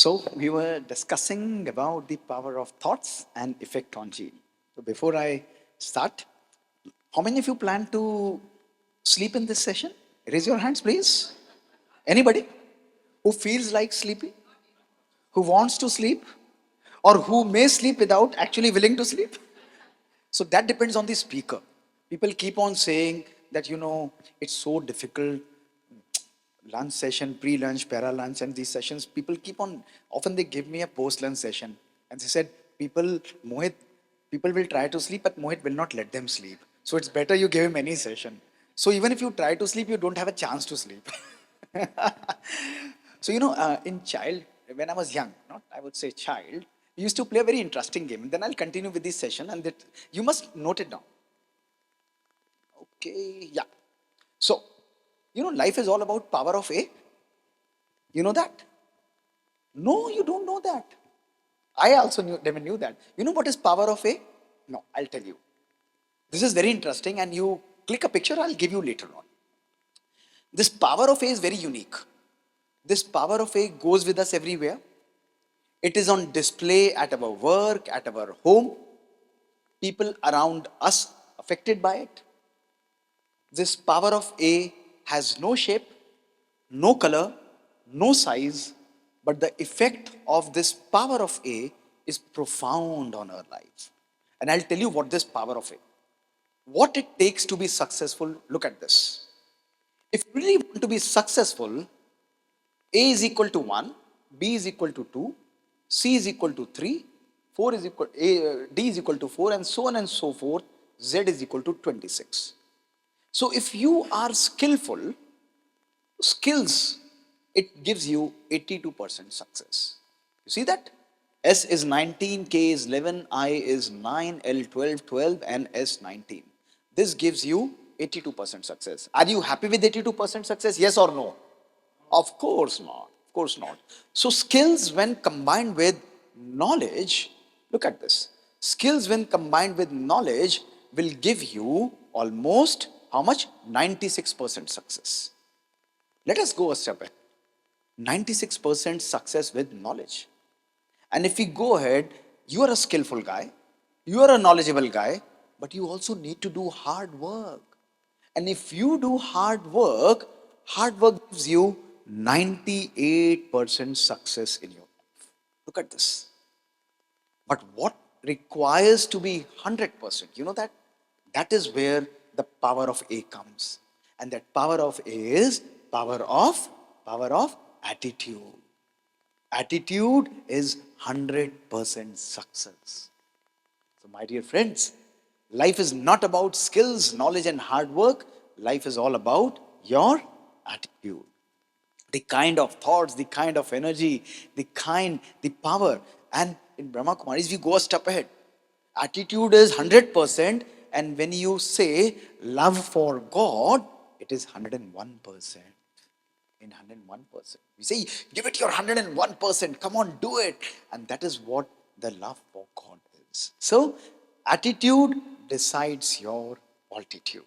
So we were discussing about the power of thoughts and effect on gene. So before I start, how many of you plan to sleep in this session? Raise your hands, please. Anybody who feels like sleeping, who wants to sleep, or who may sleep without actually willing to sleep? So that depends on the speaker. People keep on saying that, it's so difficult. Lunch session, pre-lunch, para-lunch, and these sessions, people keep on, often they give me a post-lunch session. And they said, Mohit, people will try to sleep, but Mohit will not let them sleep. So it's better you give him any session. So even if you try to sleep, you don't have a chance to sleep. So, in child, when I was young, not I would say child, we used to play a very interesting game. And then I'll continue with this session, and that you must note it down. Okay, yeah. So, life is all about power of A. You know that? No, you don't know that. I also never knew that. You know what is power of A? No, I'll tell you. This is very interesting, and you click a picture, I'll give you later on. This power of A is very unique. This power of A goes with us everywhere. It is on display at our work, at our home. People around us affected by it. This power of A has no shape, no color, no size, but the effect of this power of A is profound on our lives. And I'll tell you what this power of A, what it takes to be successful. Look at this. If you really want to be successful, A is equal to 1, B is equal to 2, C is equal to 3, 4 is equal, D is equal to 4, and so on and so forth, Z is equal to 26. So if you are skillful, skills, it gives you 82% success. You see that? S is 19, K is 11, I is 9, L 12, 12, and S 19. This gives you 82% success. Are you happy with 82% success? Yes or no? Of course not. Of course not. So skills when combined with knowledge, look at this. Skills when combined with knowledge will give you almost how much? 96% success. Let us go a step ahead. 96% success with knowledge. And if we go ahead, you are a skillful guy, you are a knowledgeable guy, but you also need to do hard work. And if you do hard work gives you 98% success in your life. Look at this. But what requires to be 100%? You know that? That is where the power of A comes. And that power of A is power of attitude. Attitude is 100% success. So my dear friends, life is not about skills, knowledge and hard work. Life is all about your attitude. The kind of thoughts, the kind of energy, the power. And in Brahma Kumaris, we go a step ahead. Attitude is 100%, and when you say love for God, it is 101%. In 101%. We say, give it your 101%, come on, do it. And that is what the love for God is. So, attitude decides your altitude.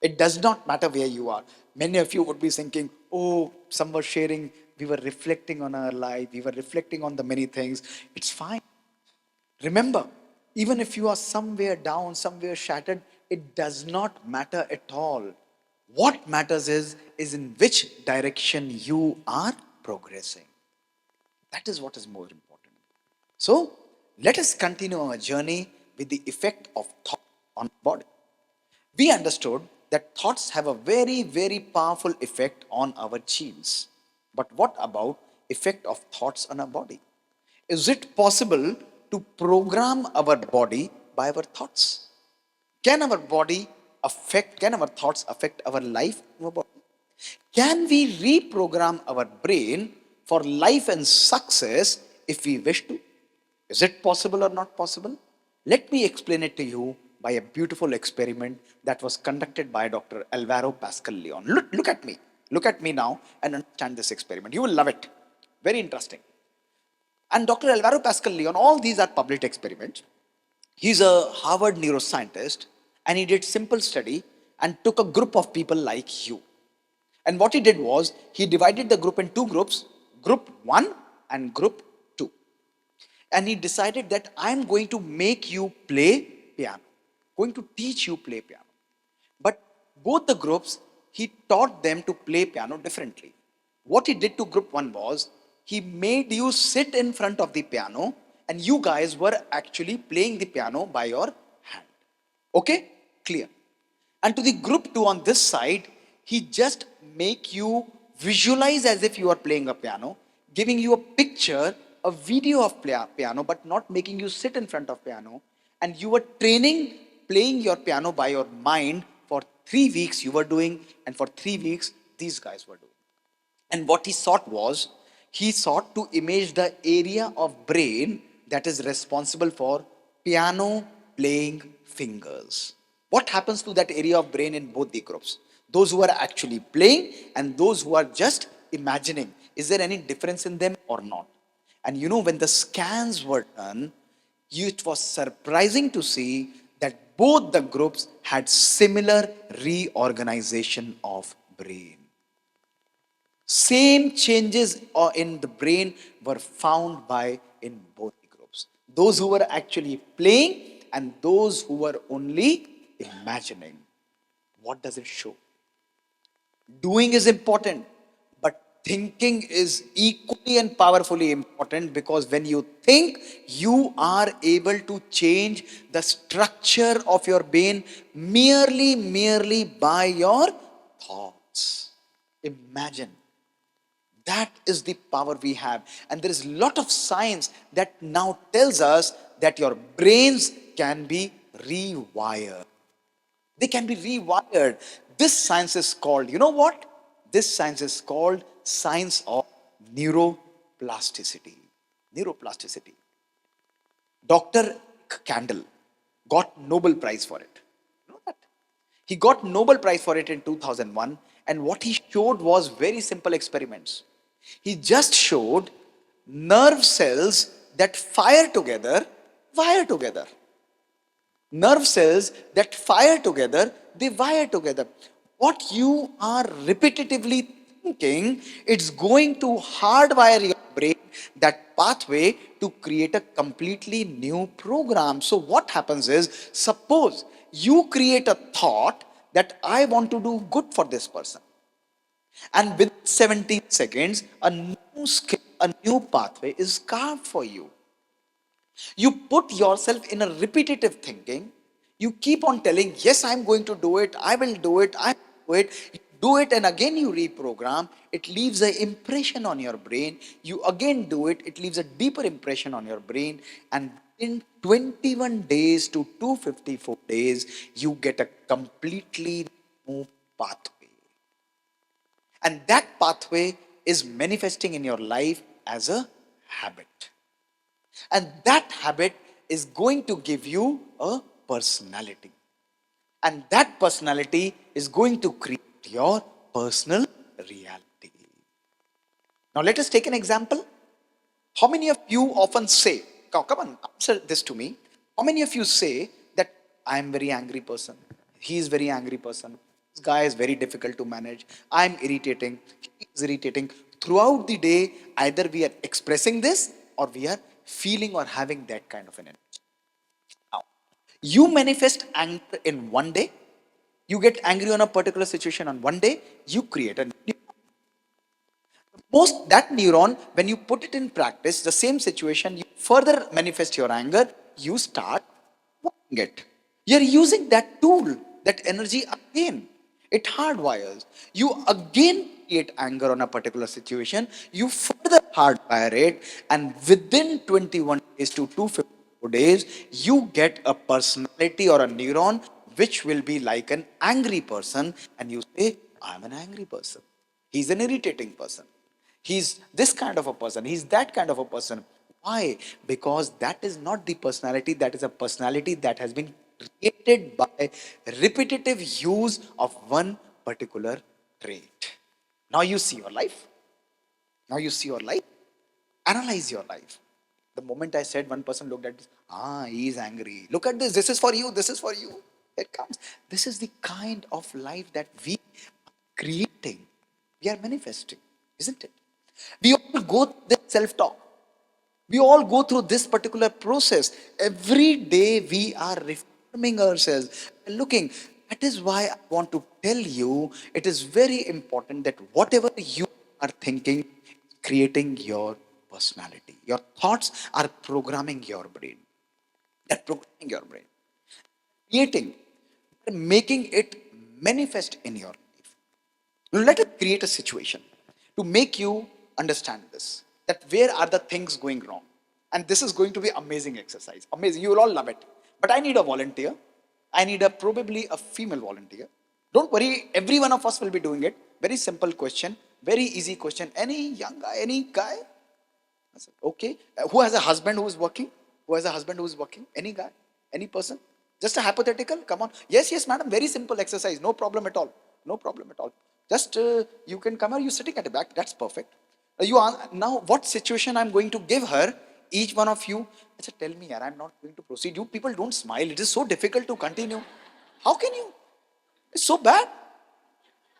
It does not matter where you are. Many of you would be thinking, oh, some were sharing, we were reflecting on our life, we were reflecting on the many things. It's fine. Remember, even if you are somewhere down, somewhere shattered, it does not matter at all. What matters is in which direction you are progressing. That is what is more important. So, let us continue our journey with the effect of thought on the body. We understood that thoughts have a very, very powerful effect on our genes. But what about effect of thoughts on our body? Is it possible to program our body by our thoughts? Can our thoughts affect our life, our body? Can we reprogram our brain for life and success if we wish to? Is it possible or not possible? Let me explain it to you by a beautiful experiment that was conducted by Dr. Alvaro Pascal Leon. Look at me. Look at me now and understand this experiment. You will love it. Very interesting. And Dr. Alvaro Pascal Leon, all these are published experiments. He's a Harvard neuroscientist, and he did simple study and took a group of people like you. And what he did was, he divided the group in two groups. Group 1 and group 2. And he decided that I'm going to make you play piano, going to teach you play piano. But both the groups, he taught them to play piano differently. What he did to group 1 was he made you sit in front of the piano and you guys were actually playing the piano by your hand. Okay? Clear. And to the group 2 on this side, he just make you visualize as if you are playing a piano, giving you a picture, a video of piano, but not making you sit in front of piano. And you were training playing your piano by your mind for 3 weeks you were doing, and for 3 weeks these guys were doing. And what he sought was, he sought to image the area of brain that is responsible for piano playing fingers. What happens to that area of brain in both the groups? Those who are actually playing and those who are just imagining. Is there any difference in them or not? And when the scans were done, it was surprising to see that both the groups had similar reorganization of brain. Same changes in the brain were found by in both the groups. Those who were actually playing and those who were only imagining. What does it show? Doing is important, but thinking is equally and powerfully important, because when you think, you are able to change the structure of your brain merely by your thoughts. Imagine. That is the power we have. And there is a lot of science that now tells us that your brains can be rewired. They can be rewired. This science is called, you know what? This science is called science of neuroplasticity. Neuroplasticity. Dr. Candle got Nobel Prize for it. You know that? He got Nobel Prize for it in 2001, and what he showed was very simple experiments. He just showed nerve cells that fire together, wire together. Nerve cells that fire together, they wire together. What you are repetitively thinking, it's going to hardwire your brain, that pathway, to create a completely new program. So what happens is, suppose you create a thought that I want to do good for this person. And within 17 seconds, a new skill, a new pathway is carved for you. You put yourself in a repetitive thinking. You keep on telling, yes, I'm going to do it, I will do it, I will do it. You do it, and again you reprogram. It leaves an impression on your brain. You again do it, it leaves a deeper impression on your brain. And in 21 days to 254 days, you get a completely new pathway. And that pathway is manifesting in your life as a habit. And that habit is going to give you a personality. And that personality is going to create your personal reality. Now, let us take an example. How many of you often say, come on, answer this to me. How many of you say that I am very angry person? He is very angry person. This guy is very difficult to manage. I am irritating. He is irritating. Throughout the day, either we are expressing this or we are feeling or having that kind of an energy. Now, you manifest anger in one day. You get angry on a particular situation on one day. You create a new most that neuron, when you put it in practice, the same situation, you further manifest your anger, you start working it. You're using that tool, that energy again. It hardwires. You again create anger on a particular situation, you further hardwire it, and within 21 days to 254 days, you get a personality or a neuron which will be like an angry person, and you say, I'm an angry person. He's an irritating person. He's this kind of a person. He's that kind of a person. Why? Because that is not the personality. That is a personality that has been created by repetitive use of one particular trait. Now you see your life. Now you see your life. Analyze your life. The moment I said, one person looked at this, he is angry. Look at this. This is for you. This is for you. It comes. This is the kind of life that we are creating. We are manifesting, isn't it? We all go through this self-talk. We all go through this particular process. Every day we are reforming ourselves and looking. That is why I want to tell you it is very important that whatever you are thinking, creating your personality. Your thoughts are programming your brain. They're programming your brain. Creating, making it manifest in your life. Now, let us create a situation to make you understand this. That where are the things going wrong? And this is going to be amazing exercise. Amazing. You will all love it. But I need a volunteer. I need a probably a female volunteer. Don't worry, every one of us will be doing it. Very simple question, very easy question. Any young guy, any guy? I said, okay. Who has a husband who is working? Who has a husband who is working? Any guy? Any person? Just a hypothetical? Come on. Yes, yes, madam. Very simple exercise. No problem at all. No problem at all. Just you can come here. You sitting at the back. That's perfect. You are now. What situation I'm going to give her? Each one of you. I said, tell me, yaar, I'm not going to proceed. You people don't smile. It is so difficult to continue. How can you? It's so bad.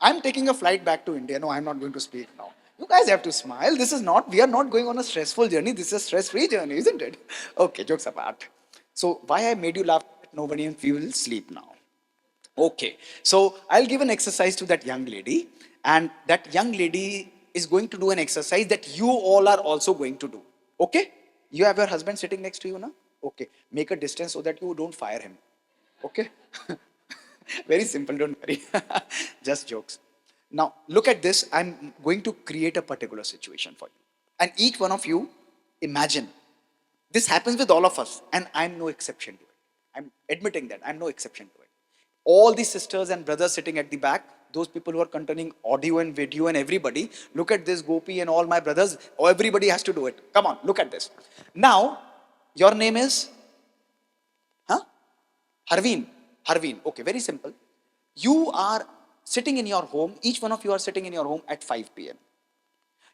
I'm taking a flight back to India. No, I'm not going to speak now. You guys have to smile. This is not, we are not going on a stressful journey. This is a stress free journey, isn't it? Okay, jokes apart. So, why I made you laugh? Nobody in you will sleep now. Okay, so I'll give an exercise to that young lady, and that young lady is going to do an exercise that you all are also going to do. Okay? You have your husband sitting next to you now? Okay, make a distance so that you don't fire him. Okay? Very simple, don't worry. Just jokes. Now, look at this. I'm going to create a particular situation for you. And each one of you, imagine. This happens with all of us, and I'm no exception to it. I'm admitting that I'm no exception to it. All the sisters and brothers sitting at the back, those people who are containing audio and video and everybody, look at this, Gopi and all my brothers. Everybody has to do it. Come on, look at this. Now, your name is, huh? Harveen. Harveen. Okay, very simple. You are sitting in your home, each one of you are sitting in your home at 5 p.m.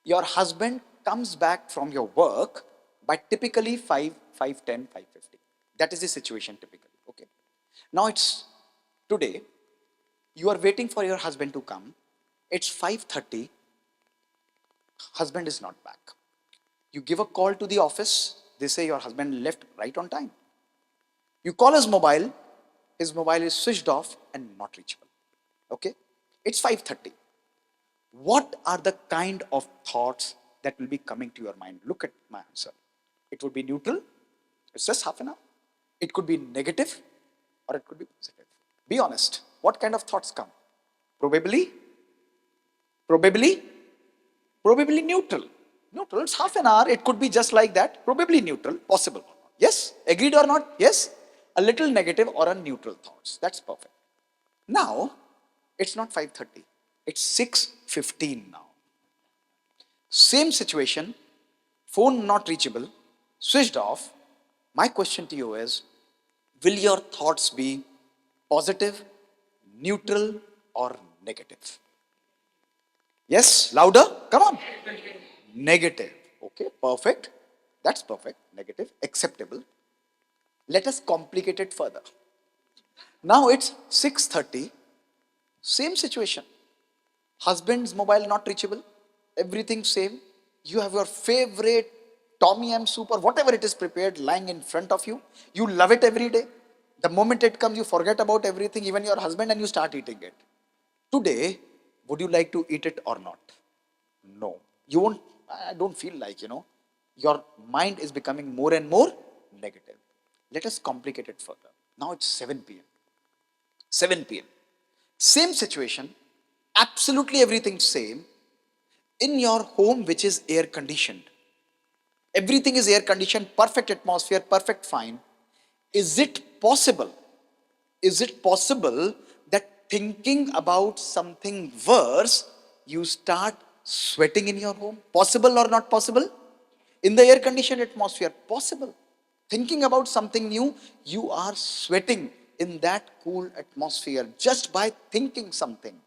Your husband comes back from your work by typically 5, 5:10, 5:50. That is the situation typically. Okay. Now it's today, you are waiting for your husband to come. It's 5:30, husband is not back. You give a call to the office, they say your husband left right on time. You call his mobile is switched off and not reachable. Okay? It's 5:30. What are the kind of thoughts that will be coming to your mind? Look at my answer. It would be neutral. It's just half an hour. It could be negative or it could be positive. Be honest. What kind of thoughts come? Probably, probably, probably neutral. Neutral. It's half an hour. It could be just like that. Probably neutral. Possible. Yes? Agreed or not? Yes? A little negative or a neutral thoughts. That's perfect. Now, it's not 5:30. It's 6:15 now. Same situation, phone not reachable, switched off. My question to you is, will your thoughts be positive, neutral, or negative? Yes, louder. Come on. Negative. Okay, perfect. That's perfect. Negative, acceptable. Let us complicate it further. Now it's 6:30. Same situation. Husband's mobile not reachable. Everything same. You have your favorite Tommy M soup or whatever it is prepared lying in front of you. You love it every day. The moment it comes, you forget about everything, even your husband, and you start eating it. Today, would you like to eat it or not? No. You won't, I don't feel like, your mind is becoming more and more negative. Let us complicate it further. Now it's 7 p.m. 7 p.m. Same situation, absolutely everything same, in your home which is air conditioned. Everything is air conditioned, perfect atmosphere, perfect fine. Is it possible? Is it possible that thinking about something worse, you start sweating in your home? Possible or not possible? In the air conditioned atmosphere, possible. Thinking about something new, you are sweating in that cool atmosphere just by thinking something.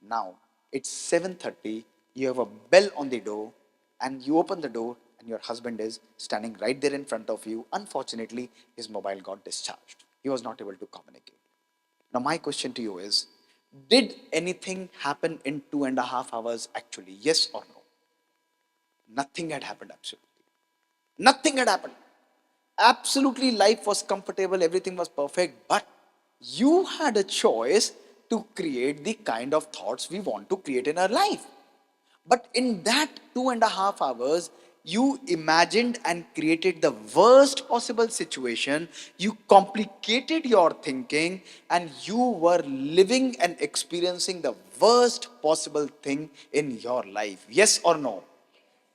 Now it's 7:30, you have a bell on the door, and you open the door, and your husband is standing right there in front of you. Unfortunately, his mobile got discharged. He was not able to communicate. Now, my question to you is, did anything happen in 2.5 hours actually? Yes or no? Nothing had happened, absolutely. Nothing had happened. Absolutely, life was comfortable, everything was perfect, but you had a choice to create the kind of thoughts we want to create in our life. But in that 2.5 hours, you imagined and created the worst possible situation. You complicated your thinking and you were living and experiencing the worst possible thing in your life. Yes or no?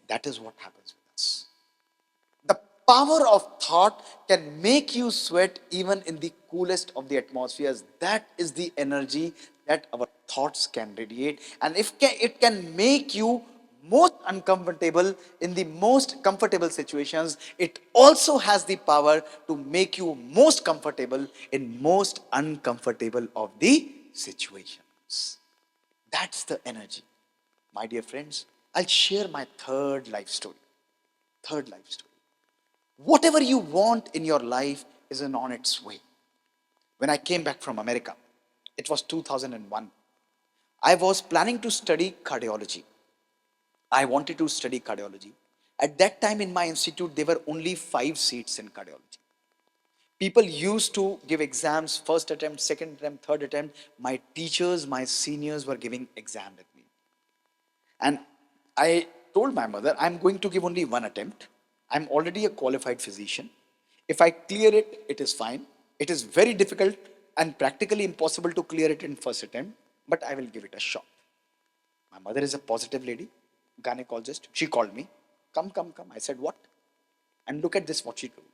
That is what happens with us. The power of thought can make you sweat even in the coolest of the atmospheres. That is the energy that our thoughts can radiate. And if it can make you most uncomfortable in the most comfortable situations, it also has the power to make you most comfortable in most uncomfortable of the situations. That's the energy. My dear friends, I'll share my third life story. Third life story. Whatever you want in your life is on its way. When I came back from America, it was 2001. I was planning to study cardiology. I wanted to study cardiology. At that time in my institute, there were only 5 seats in cardiology. People used to give exams, first attempt, second attempt, third attempt. My teachers, my seniors were giving exam with me. And I told my mother, I'm going to give only one attempt. I'm already a qualified physician. If I clear it, it is fine. It is very difficult and practically impossible to clear it in first attempt, but I will give it a shot. My mother is a positive lady, gynecologist. She called me. Come, come, come. I said, what? And look at this, what she told.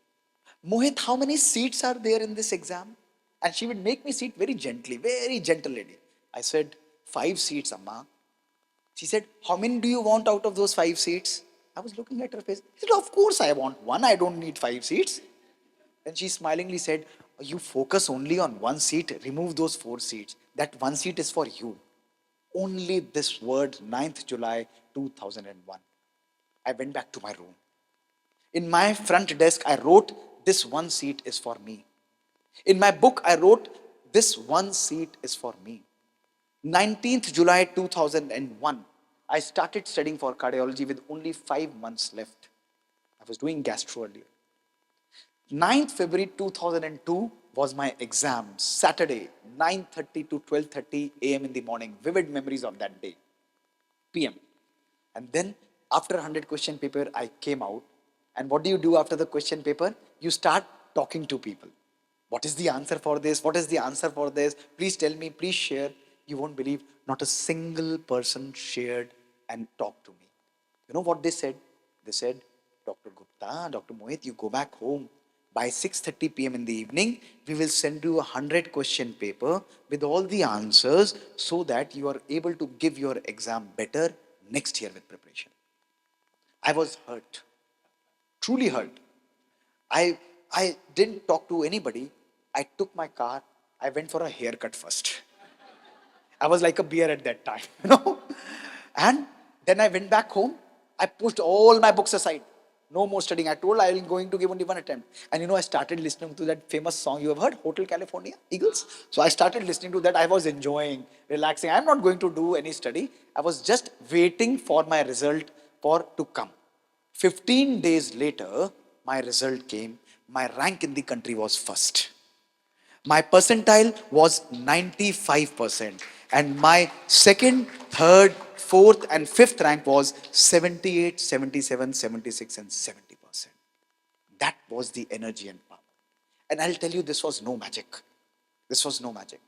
Mohit, how many seats are there in this exam? And she would make me sit very gently, very gentle lady. I said, 5 seats, Amma. She said, how many do you want out of those 5 seats? I was looking at her face. She said, of course I want one. I don't need 5 seats. Then she smilingly said, you focus only on one seat, remove those 4 seats. That one seat is for you. Only this word, 9th July 2001. I went back to my room. In my front desk, I wrote, this one seat is for me. In my book, I wrote, this one seat is for me. 19th July 2001, I started studying for cardiology with only 5 months left. I was doing gastro earlier. 9th February 2002 was my exam, Saturday, 9:30 to 12:30 a.m. in the morning. Vivid memories of that day, p.m. And then after 100 question paper, I came out. And what do you do after the question paper? You start talking to people. What is the answer for this? What is the answer for this? Please tell me, please share. You won't believe, not a single person shared and talked to me. You know what they said? They said, Dr. Gupta, Dr. Mohit, you go back home. By 6:30 p.m. in the evening, we will send you a 100 question paper with all the answers so that you are able to give your exam better next year with preparation. I was hurt, truly hurt. I didn't talk to anybody. I took my car. I went for a haircut first. I was like a bear at that time, you know. And then I went back home. I pushed all my books aside. No more studying. I told I was going to give only one attempt. And you know, I started listening to that famous song you have heard, Hotel California, Eagles. So I started listening to that. I was enjoying, relaxing. I'm not going to do any study. I was just waiting for my result for to come. 15 days later, my result came. My rank in the country was first. My percentile was 95%. And my second, third, fourth, and fifth rank was 78, 77, 76, and 70%. That was the energy and power. And I'll tell you, this was no magic. This was no magic.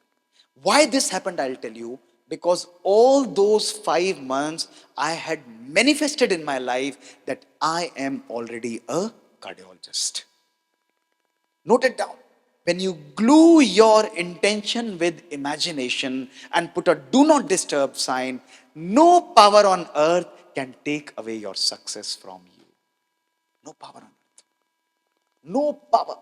Why this happened, I'll tell you. Because all those 5 months, I had manifested in my life that I am already a cardiologist. Note it down. When you glue your intention with imagination and put a do not disturb sign, no power on earth can take away your success from you. No power on earth. No power.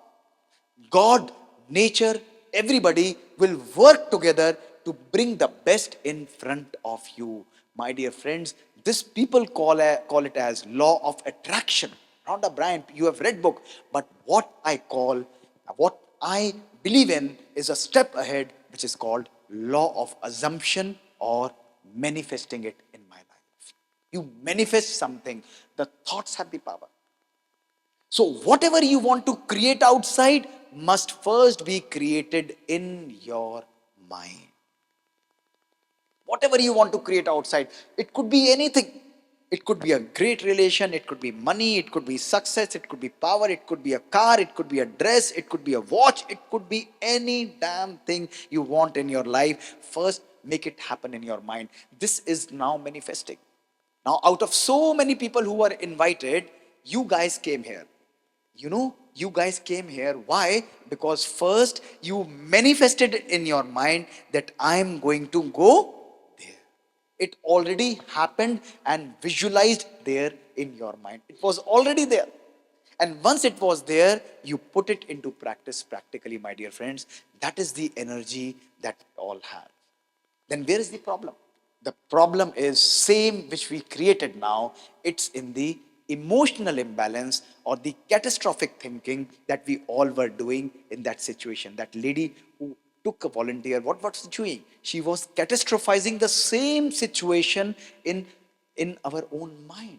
God, nature, everybody will work together to bring the best in front of you. My dear friends, this people call it as law of attraction. Rhonda Bryant, you have read book, but what I believe in is a step ahead, which is called law of assumption or manifesting it in my life. You manifest something. The thoughts have the power. So, whatever you want to create outside must first be created in your mind. Whatever you want to create outside, it could be anything. It could be a great relation, it could be money, it could be success, it could be power, it could be a car, it could be a dress, it could be a watch, it could be any damn thing you want in your life. First, make it happen in your mind. This is now manifesting. Now, out of so many people who were invited, you guys came here. You guys came here. Why? Because first you manifested in your mind that I'm going to go there. It already happened and visualized there in your mind. It was already there. And once it was there, you put it into practice practically, my dear friends. That is the energy that we all have. Then where is the problem? The problem is same which we created now. It's in the emotional imbalance or the catastrophic thinking that we all were doing in that situation. That lady who took a volunteer, what was she doing? She was catastrophizing the same situation in our own mind.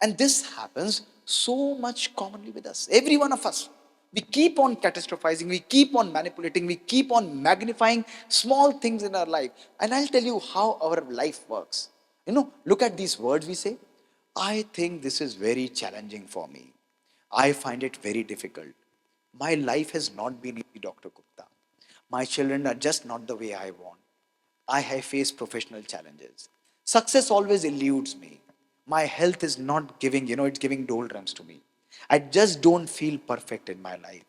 And this happens so much commonly with us, every one of us. We keep on catastrophizing, we keep on manipulating, we keep on magnifying small things in our life. And I'll tell you how our life works. Look at these words we say. I think this is very challenging for me. I find it very difficult. My life has not been easy, Dr. Gupta. My children are just not the way I want. I have faced professional challenges. Success always eludes me. My health is not giving, it's giving doldrums to me. I just don't feel perfect in my life.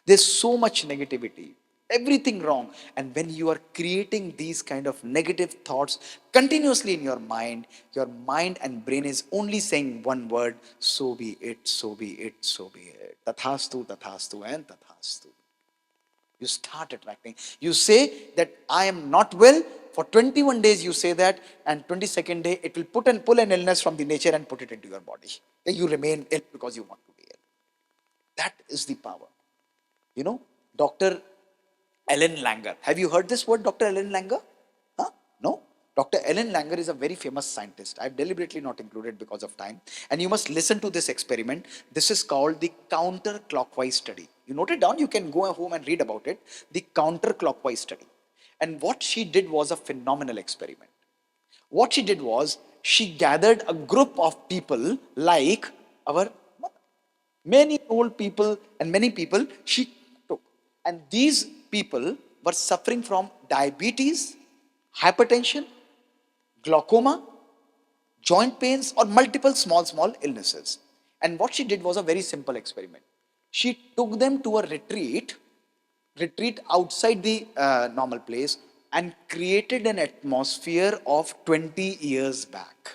There's so much negativity, everything wrong. And when you are creating these kind of negative thoughts continuously in your mind and brain is only saying one word, so be it, so be it, so be it. Tathastu, and tathastu. You start attracting. You say that I am not well. For 21 days, you say that, and 22nd day, it will pull an illness from the nature and put it into your body. Okay, you remain ill because you want to be ill. That is the power. You know, Dr. Ellen Langer. Have you heard this word, Dr. Ellen Langer? Huh? No? Dr. Ellen Langer is a very famous scientist. I've deliberately not included because of time. And you must listen to this experiment. This is called the counterclockwise study. You note it down, you can go home and read about it. The counterclockwise study. And what she did was a phenomenal experiment. What she did was she gathered a group of people like our mother. Many old people and many people she took. And these people were suffering from diabetes, hypertension, glaucoma, joint pains, or multiple small illnesses. And what she did was a very simple experiment. She took them to a retreat outside the normal place, and created an atmosphere of 20 years back.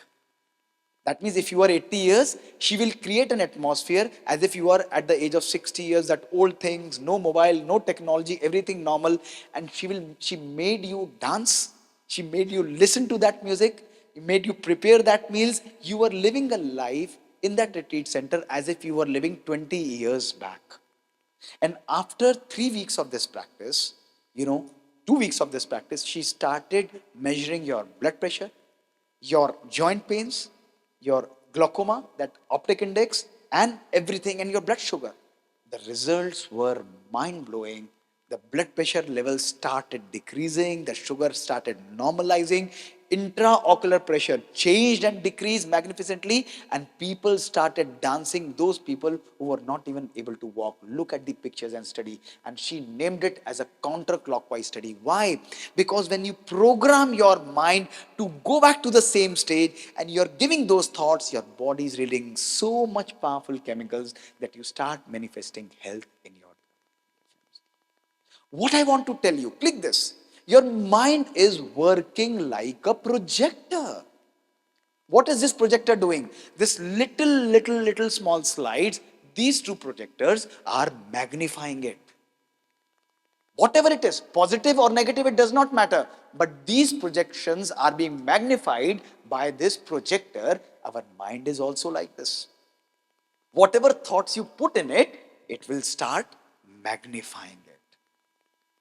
That means if you are 80 years, she will create an atmosphere as if you are at the age of 60 years, that old things, no mobile, no technology, everything normal. And she made you dance. She made you listen to that music. She made you prepare that meals. You were living a life in that retreat center as if you were living 20 years back. And after 3 weeks of this practice, 2 weeks of this practice, she started measuring your blood pressure, your joint pains, your glaucoma, that optic index, and everything, and your blood sugar. The results were mind blowing. The blood pressure levels started decreasing, the sugar started normalizing, intraocular pressure changed and decreased magnificently, and people started dancing. Those people who were not even able to walk, look at the pictures and study. And she named it as a counterclockwise study. Why? Because when you program your mind to go back to the same stage and you're giving those thoughts, your body is releasing so much powerful chemicals that you start manifesting health in your. What I want to tell you, click this. Your mind is working like a projector. What is this projector doing? This little small slides, these two projectors are magnifying it. Whatever it is, positive or negative, it does not matter. But these projections are being magnified by this projector. Our mind is also like this. Whatever thoughts you put in it, it will start magnifying it.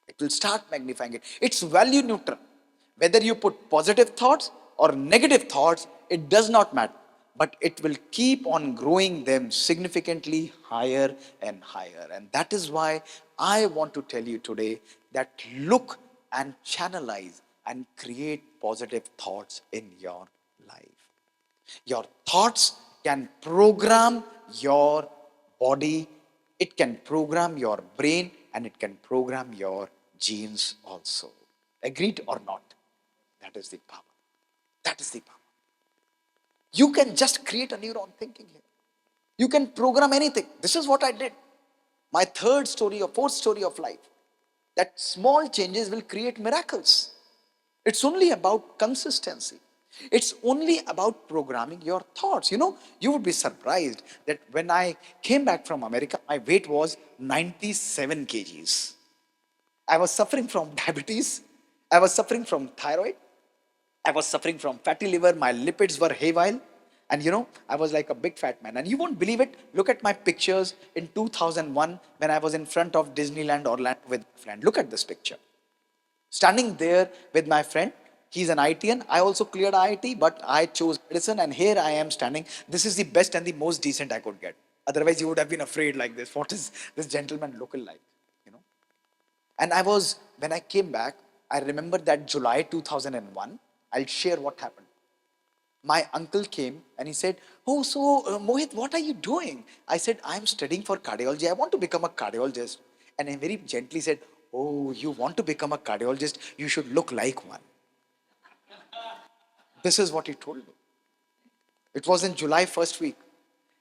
It will start magnifying it. It's value neutral. Whether you put positive thoughts or negative thoughts, it does not matter, but it will keep on growing them significantly higher and higher. And that is why I want to tell you today that look and channelize and create positive thoughts in your life. Your thoughts can program your body, it can program your brain, and it can program your genes also. Agreed or not? That is the power. That is the power. You can just create a neuron thinking here. You can program anything. This is what I did. My third story or fourth story of life. That small changes will create miracles. It's only about consistency. It's only about programming your thoughts. You would be surprised that when I came back from America, my weight was 97 kgs. I was suffering from diabetes. I was suffering from thyroid. I was suffering from fatty liver. My lipids were haywire. And I was like a big fat man. And you won't believe it. Look at my pictures in 2001 when I was in front of Disneyland Orlando with my friend. Look at this picture. Standing there with my friend. He's an ITN. I also cleared IIT, but I chose medicine. And here I am standing. This is the best and the most decent I could get. Otherwise, you would have been afraid like this. What is this gentleman looking like? You know. And when I came back, I remember that July 2001. I'll share what happened. My uncle came and he said, "Oh, so Mohit, what are you doing?" I said, "I'm studying for cardiology. I want to become a cardiologist." And he very gently said, "Oh, you want to become a cardiologist? You should look like one." This is what he told me. It was in July first week.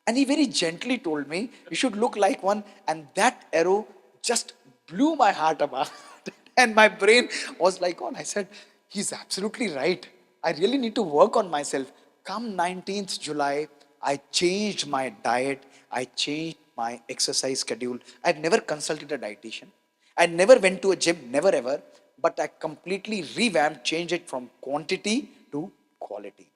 And he very gently told me, "You should look like one." And that arrow just blew my heart apart. And my brain was like on. I said, "He's absolutely right. I really need to work on myself." Come 19th July, I changed my diet. I changed my exercise schedule. I've never consulted a dietitian. I never went to a gym, never ever. But I completely revamped, changed it from quantity to quality.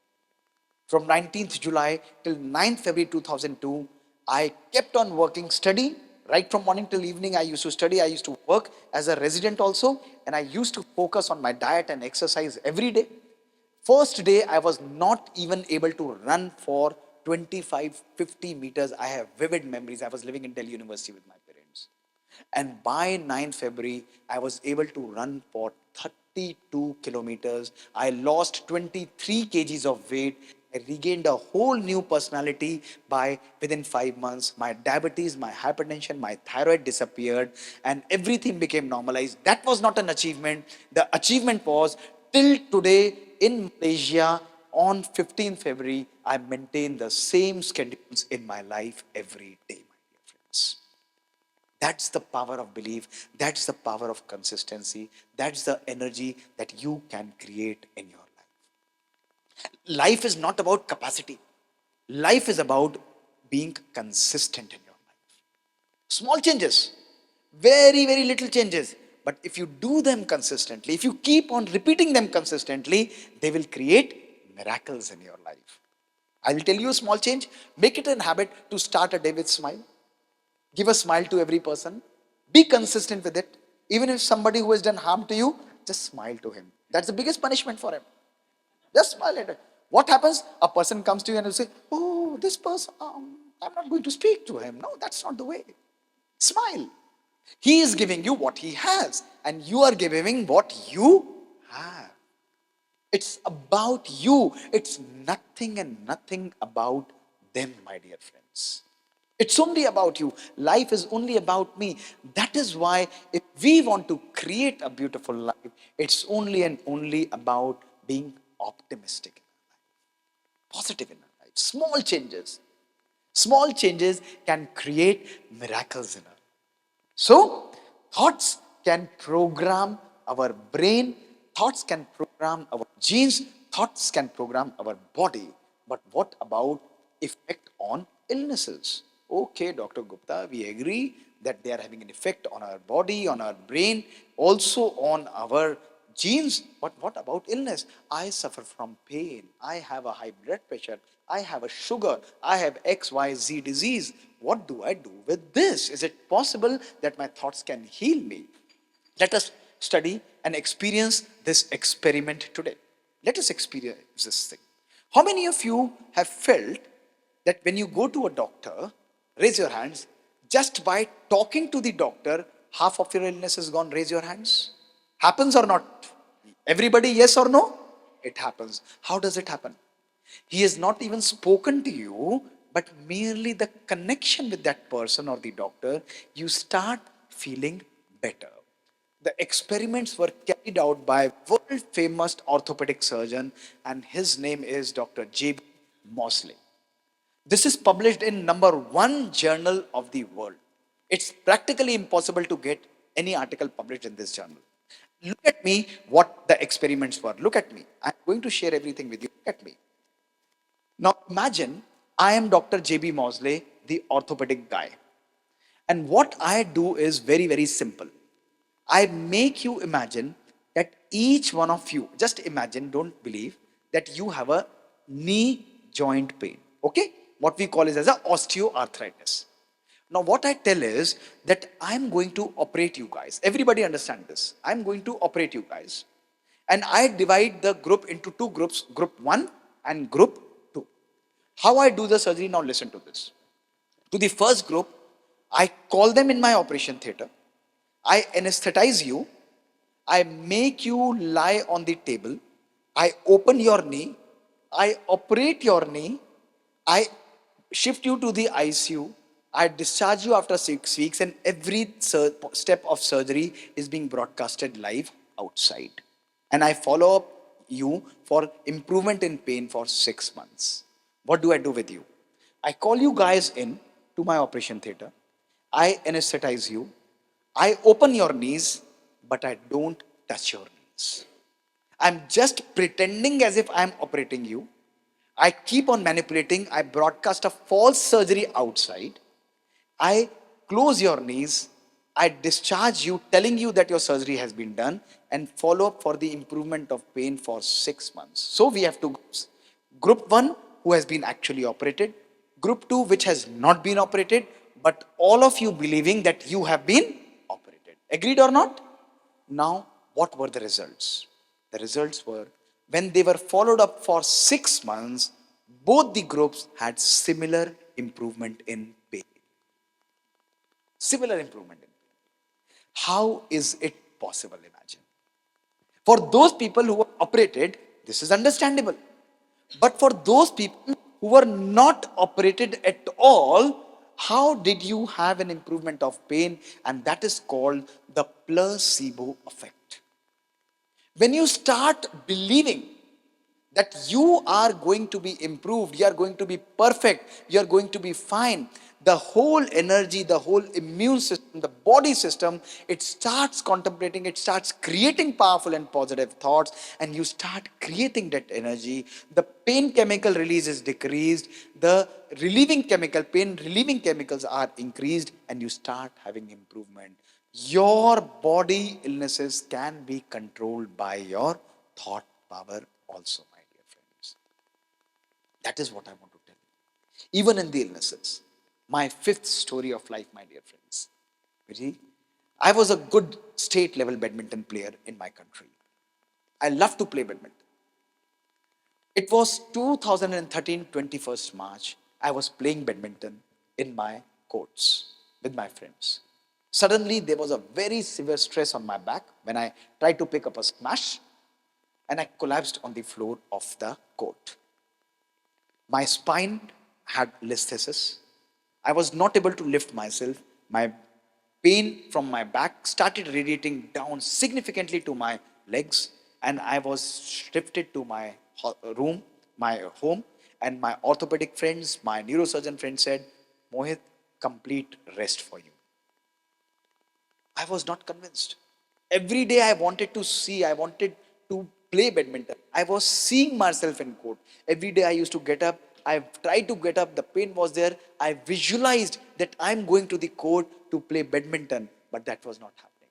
From 19th July till 9th February 2002, I kept on working, study. Right from morning till evening, I used to study. I used to work as a resident also. And I used to focus on my diet and exercise every day. First day, I was not even able to run for 25, 50 meters. I have vivid memories. I was living in Delhi University with my parents. And by 9th February, I was able to run for 32 kilometers. I lost 23 kgs of weight. I regained a whole new personality by within 5 months. My diabetes, my hypertension, my thyroid disappeared, and everything became normalized. That was not an achievement. The achievement was till today in Malaysia on 15th February, I maintain the same schedules in my life every day, my dear friends. That's the power of belief. That's the power of consistency. That's the energy that you can create in your life. Life is not about capacity. Life is about being consistent in your life. Small changes, very, very little changes. But if you do them consistently, if you keep on repeating them consistently, they will create miracles in your life. I will tell you a small change. Make it a habit to start a day with smile. Give a smile to every person. Be consistent with it. Even if somebody who has done harm to you, just smile to him. That's the biggest punishment for him. Just smile at it. What happens? A person comes to you and you say, "Oh, this person, I'm not going to speak to him." No, that's not the way. Smile. He is giving you what he has, and you are giving what you have. It's about you. It's nothing and nothing about them, my dear friends. It's only about you. Life is only about me. That is why, if we want to create a beautiful life, it's only and only about being optimistic, positive in our life. Small changes. Small changes can create miracles in our life. So, thoughts can program our brain, thoughts can program our genes, thoughts can program our body. But what about effect on illnesses? Okay, Dr. Gupta, we agree that they are having an effect on our body, on our brain, also on our genes. But what about illness? I suffer from pain. I have a high blood pressure. I have a sugar. I have XYZ disease. What do I do with this? Is it possible that my thoughts can heal me? Let us study and experience this experiment today. Let us experience this thing. How many of you have felt that when you go to a doctor, raise your hands, just by talking to the doctor, half of your illness is gone? Raise your hands. Happens or not? Everybody, yes or no? It happens. How does it happen? He has not even spoken to you, but merely the connection with that person or the doctor, you start feeling better. The experiments were carried out by world famous orthopedic surgeon, and his name is Dr. J.B. Mosley. This is published in number one journal of the world. It's practically impossible to get any article published in this journal. Look at me, what the experiments were. Look at me. I'm going to share everything with you. Look at me. Now imagine I am Dr. J.B. Mosley, the orthopedic guy. And what I do is very, very simple. I make you imagine that each one of you, just imagine, don't believe, that you have a knee joint pain. Okay? What we call is as a osteoarthritis. Now, what I tell is that I'm going to operate you guys. Everybody understand this. I'm going to operate you guys. And I divide the group into two groups, group 1 and group 2. How I do the surgery, now listen to this. To the first group, I call them in my operation theater. I anesthetize you. I make you lie on the table. I open your knee. I operate your knee. I shift you to the ICU. I discharge you after 6 weeks, and every step of surgery is being broadcasted live outside. And I follow up you for improvement in pain for 6 months. What do I do with you? I call you guys in to my operation theater. I anesthetize you. I open your knees, but I don't touch your knees. I'm just pretending as if I'm operating you. I keep on manipulating. I broadcast a false surgery outside. I close your knees. I discharge you, telling you that your surgery has been done, and follow up for the improvement of pain for 6 months. So we have two groups. Group 1, who has been actually operated. Group 2, which has not been operated, but all of you believing that you have been operated. Agreed or not? Now, what were the results? The results were, when they were followed up for 6 months, both the groups had similar improvement in pain. Similar improvement in pain. How is it possible? Imagine. For those people who were operated, this is understandable. But for those people who were not operated at all, how did you have an improvement of pain? And that is called the placebo effect. When you start believing that you are going to be improved, you are going to be perfect, you are going to be fine, the whole energy, the whole immune system, the body system, it starts contemplating, it starts creating powerful and positive thoughts, and you start creating that energy. The pain chemical release is decreased, the pain relieving chemicals are increased, and you start having improvement. Your body illnesses can be controlled by your thought power also, my dear friends. That is what I want to tell you. Even in the illnesses. My fifth story of life, my dear friends. Vijay, I was a good state level badminton player in my country. I love to play badminton. It was 2013, 21st March. I was playing badminton in my courts with my friends. Suddenly, there was a very severe stress on my back when I tried to pick up a smash, and I collapsed on the floor of the court. My spine had listhesis. I was not able to lift myself. My pain from my back started radiating down significantly to my legs, and I was shifted to my room, my home, and my orthopedic friends, my neurosurgeon friends said, Mohit, complete rest for you. I was not convinced. Every day I wanted to see, I wanted to play badminton. I was seeing myself in court. Every day I used to get up. I tried to get up. The pain was there. I visualized that I'm going to the court to play badminton, but that was not happening.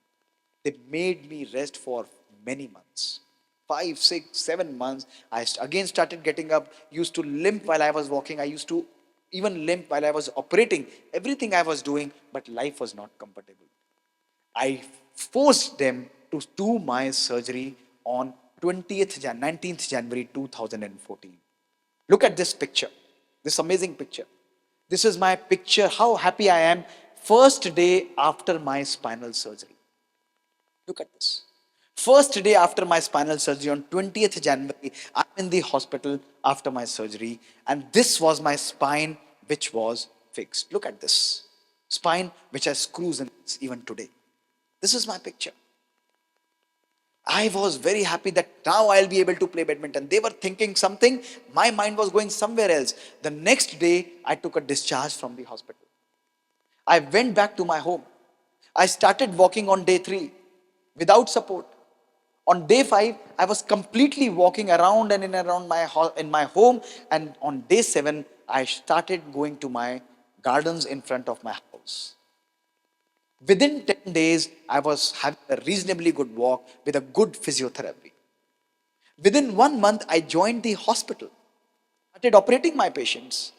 They made me rest for many months. 5, 6, 7 months. Again started getting up, used to limp while I was walking. I used to even limp while I was operating. Everything I was doing, but life was not comfortable. I forced them to do my surgery on 19th January 2014. Look at this picture, this amazing picture. This is my picture, how happy I am, first day after my spinal surgery. Look at this. First day after my spinal surgery on 20th January, I'm in the hospital after my surgery, and this was my spine which was fixed. Look at this. Spine which has screws in it even today. This is my picture. I was very happy that now I'll be able to play badminton. They were thinking something, my mind was going somewhere else. The next day, I took a discharge from the hospital. I went back to my home. I started walking on day 3 without support. On day 5, I was completely walking around and in around in my home. And on day 7, I started going to my gardens in front of my house. Within 10 days, I was having a reasonably good walk with a good physiotherapy. Within 1 month, I joined the hospital, started operating my patients.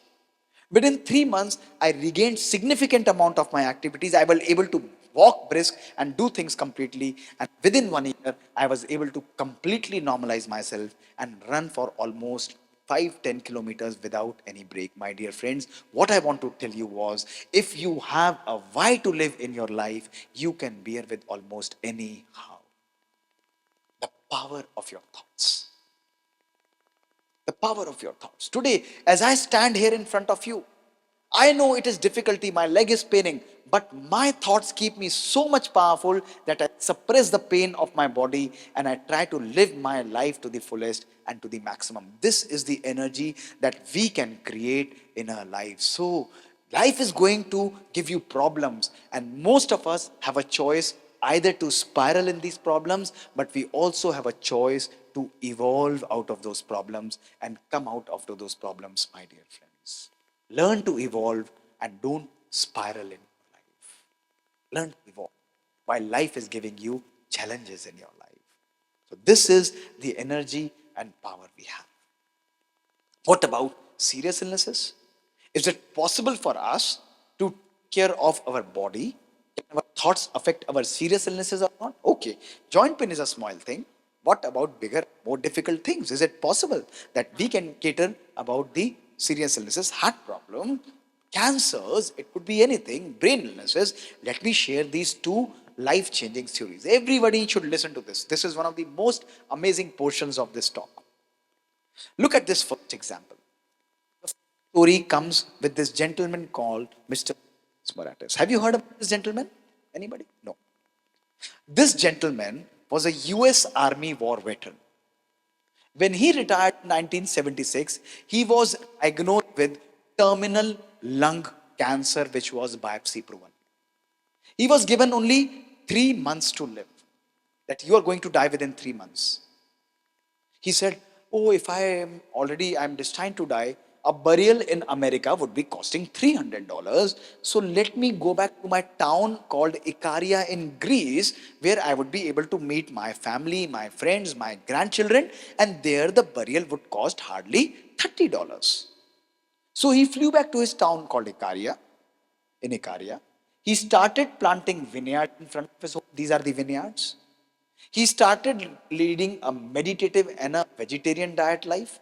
Within 3 months, I regained significant amount of my activities. I was able to walk brisk and do things completely. And within 1 year, I was able to completely normalize myself and run for almost 5-10 kilometers without any break. My dear friends, what I want to tell you was, if you have a why to live in your life, you can bear with almost any how. The power of your thoughts. The power of your thoughts. Today, as I stand here in front of you, I know it is difficulty, my leg is paining, but my thoughts keep me so much powerful that I suppress the pain of my body and I try to live my life to the fullest and to the maximum. This is the energy that we can create in our lives. So, life is going to give you problems, and most of us have a choice either to spiral in these problems, but we also have a choice to evolve out of those problems and come out of those problems, my dear friends. Learn to evolve and don't spiral in your life. Learn to evolve while life is giving you challenges in your life. So, this is the energy and power we have. What about serious illnesses? Is it possible for us to take care of our body? Can our thoughts affect our serious illnesses or not? Okay, joint pain is a small thing. What about bigger, more difficult things? Is it possible that we can cater about the serious illnesses, heart problem, cancers, it could be anything, brain illnesses? Let me share these two life-changing theories. Everybody should listen to this. This is one of the most amazing portions of this talk. Look at this first example. The story comes with this gentleman called Mr. Smaratis. Have you heard about this gentleman? Anybody? No. This gentleman was a US Army war veteran. When he retired in 1976, he was diagnosed with terminal lung cancer, which was biopsy proven. He was given only 3 months to live, that you are going to die within 3 months. He said, oh, if I'm destined to die, a burial in America would be costing $300. So let me go back to my town called Ikaria in Greece, where I would be able to meet my family, my friends, my grandchildren, and there the burial would cost hardly $30. So he flew back to his town called Ikaria, in Ikaria. He started planting vineyards in front of his home. These are the vineyards. He started leading a meditative and a vegetarian diet life.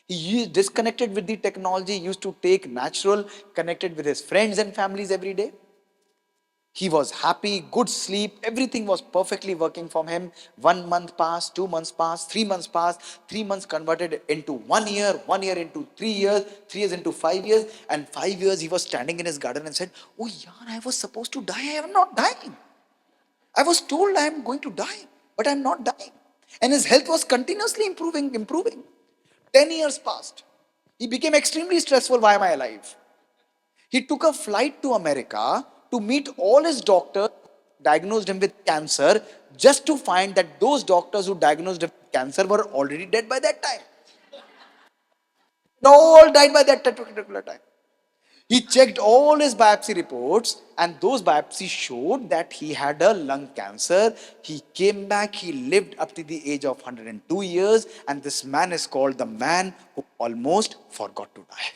He disconnected with the technology, used to take natural, connected with his friends and families every day. He was happy, good sleep, everything was perfectly working for him. 1 month passed, 2 months passed, 3 months passed, 3 months converted into 1 year, 1 year into 3 years, 3 years into 5 years, and 5 years he was standing in his garden and said, oh, yeah, I was supposed to die, I am not dying. I was told I am going to die, but I'm not dying. And his health was continuously improving. 10 years passed. He became extremely stressful. Why am I alive? He took a flight to America to meet all his doctors who diagnosed him with cancer, just to find that those doctors who diagnosed him with cancer were already dead by that time. They all died by that particular time. He checked all his biopsy reports, and those biopsies showed that he had a lung cancer. He came back, he lived up to the age of 102 years, and this man is called the man who almost forgot to die.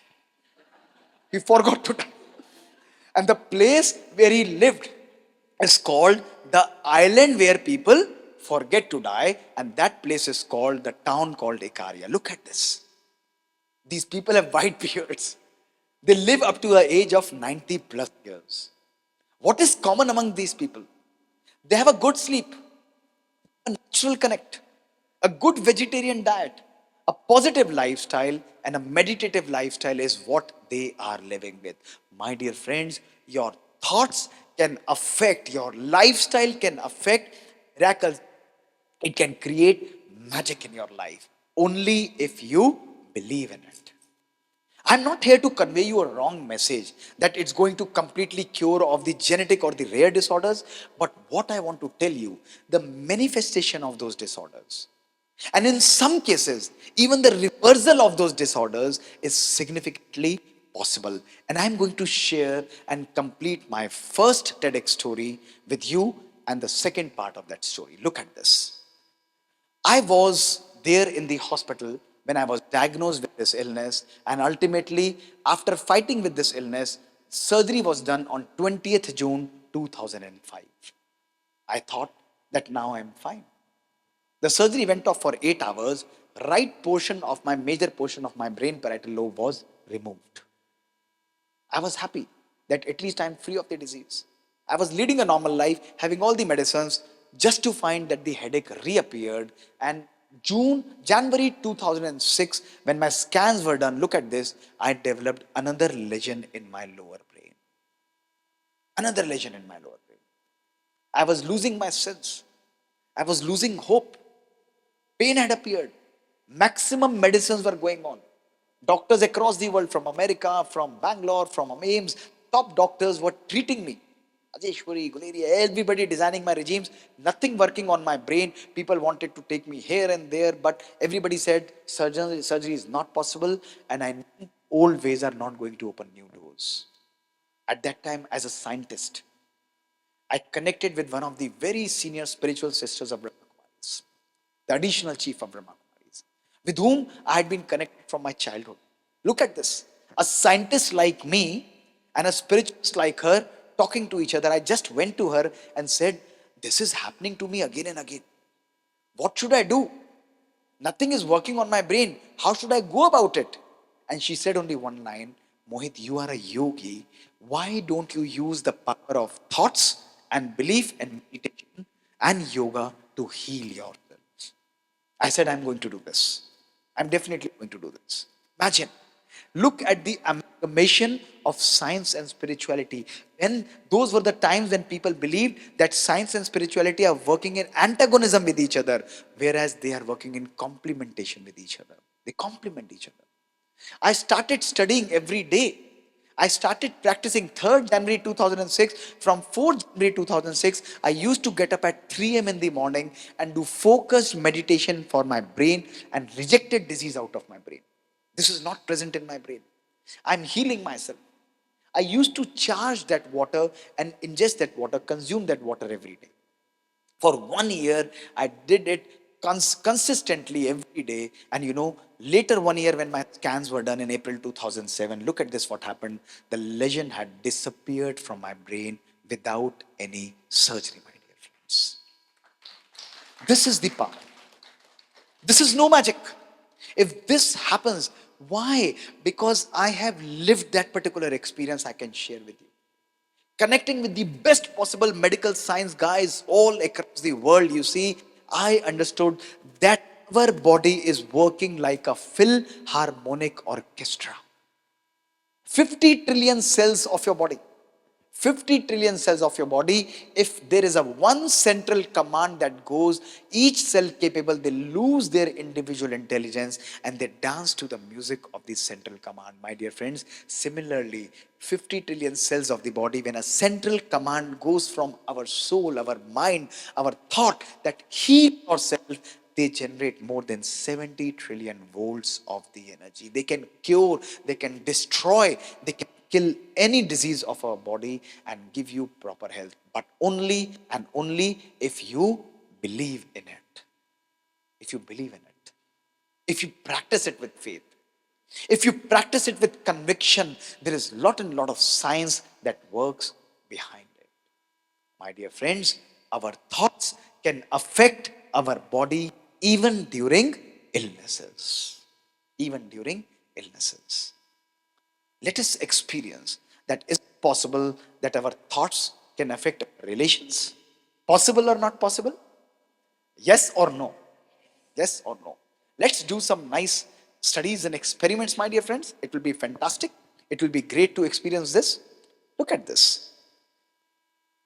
He forgot to die. And the place where he lived is called the island where people forget to die, and that place is called the town called Ikaria. Look at this. These people have white beards. They live up to the age of 90 plus years. What is common among these people? They have a good sleep, a natural connect, a good vegetarian diet, a positive lifestyle, and a meditative lifestyle is what they are living with. My dear friends, your thoughts can affect, your lifestyle can affect miracles. It can create magic in your life only if you believe in it. I'm not here to convey you a wrong message that it's going to completely cure of the genetic or the rare disorders, but what I want to tell you, the manifestation of those disorders, and in some cases, even the reversal of those disorders is significantly possible. And I'm going to share and complete my first TEDx story with you and the second part of that story. Look at this. I was there in the hospital when I was diagnosed with this illness, and ultimately, after fighting with this illness, surgery was done on 20th June 2005. I thought that now I'm fine. The surgery went off for 8 hours. Right portion of my major portion of my brain parietal lobe was removed. I was happy that at least I'm free of the disease. I was leading a normal life, having all the medicines, just to find that the headache reappeared. And January 2006, when my scans were done, look at this, I developed another lesion in my lower brain. Another lesion in my lower brain. I was losing my sense. I was losing hope. Pain had appeared. Maximum medicines were going on. Doctors across the world, from America, from Bangalore, from AIMS, top doctors were treating me. Ajeshwari, Guleria, everybody designing my regimes, nothing working on my brain. People wanted to take me here and there, but everybody said surgery is not possible, and I knew old ways are not going to open new doors. At that time, as a scientist, I connected with one of the very senior spiritual sisters of Brahma Kumaris, the additional chief of Brahma Kumaris, with whom I had been connected from my childhood. Look at this. A scientist like me and a spiritualist like her talking to each other. I just went to her and said, this is happening to me again and again. What should I do? Nothing is working on my brain. How should I go about it? And she said only one line, Mohit, you are a yogi. Why don't you use the power of thoughts and belief and meditation and yoga to heal yourself? I said, I'm going to do this. I'm definitely going to do this. Imagine, look at the amalgamation of science and spirituality. And those were the times when people believed that science and spirituality are working in antagonism with each other, whereas they are working in complementation with each other. They complement each other. I started studying every day. I started practicing 3rd January 2006. From 4th January 2006, I used to get up at 3 a.m. in the morning and do focused meditation for my brain and rejected disease out of my brain. This is not present in my brain. I'm healing myself. I used to charge that water and ingest that water, consume that water every day. For 1 year, I did it consistently every day. And later 1 year, when my scans were done in April 2007, look at this what happened. The lesion had disappeared from my brain without any surgery, my dear friends. This is the power. This is no magic. If this happens, why? Because I have lived that particular experience, I can share with you. Connecting with the best possible medical science guys all across the world, you see, I understood that our body is working like a philharmonic orchestra. 50 trillion cells of your body. 50 trillion cells of your body. If there is a one central command that goes, each cell capable, they lose their individual intelligence and they dance to the music of the central command. My dear friends, similarly, 50 trillion cells of the body, when a central command goes from our soul, our mind, our thought, that heal yourself, they generate more than 70 trillion volts of the energy. They can cure, they can destroy, they can kill any disease of our body and give you proper health. But only and only if you believe in it. If you believe in it. If you practice it with faith. If you practice it with conviction, there is lot and lot of science that works behind it. My dear friends, our thoughts can affect our body even during illnesses. Even during illnesses. Let us experience that is it possible that our thoughts can affect our relations? Possible or not possible? Yes or no? Yes or no? Let's do some nice studies and experiments, my dear friends. It will be fantastic. It will be great to experience this. Look at this.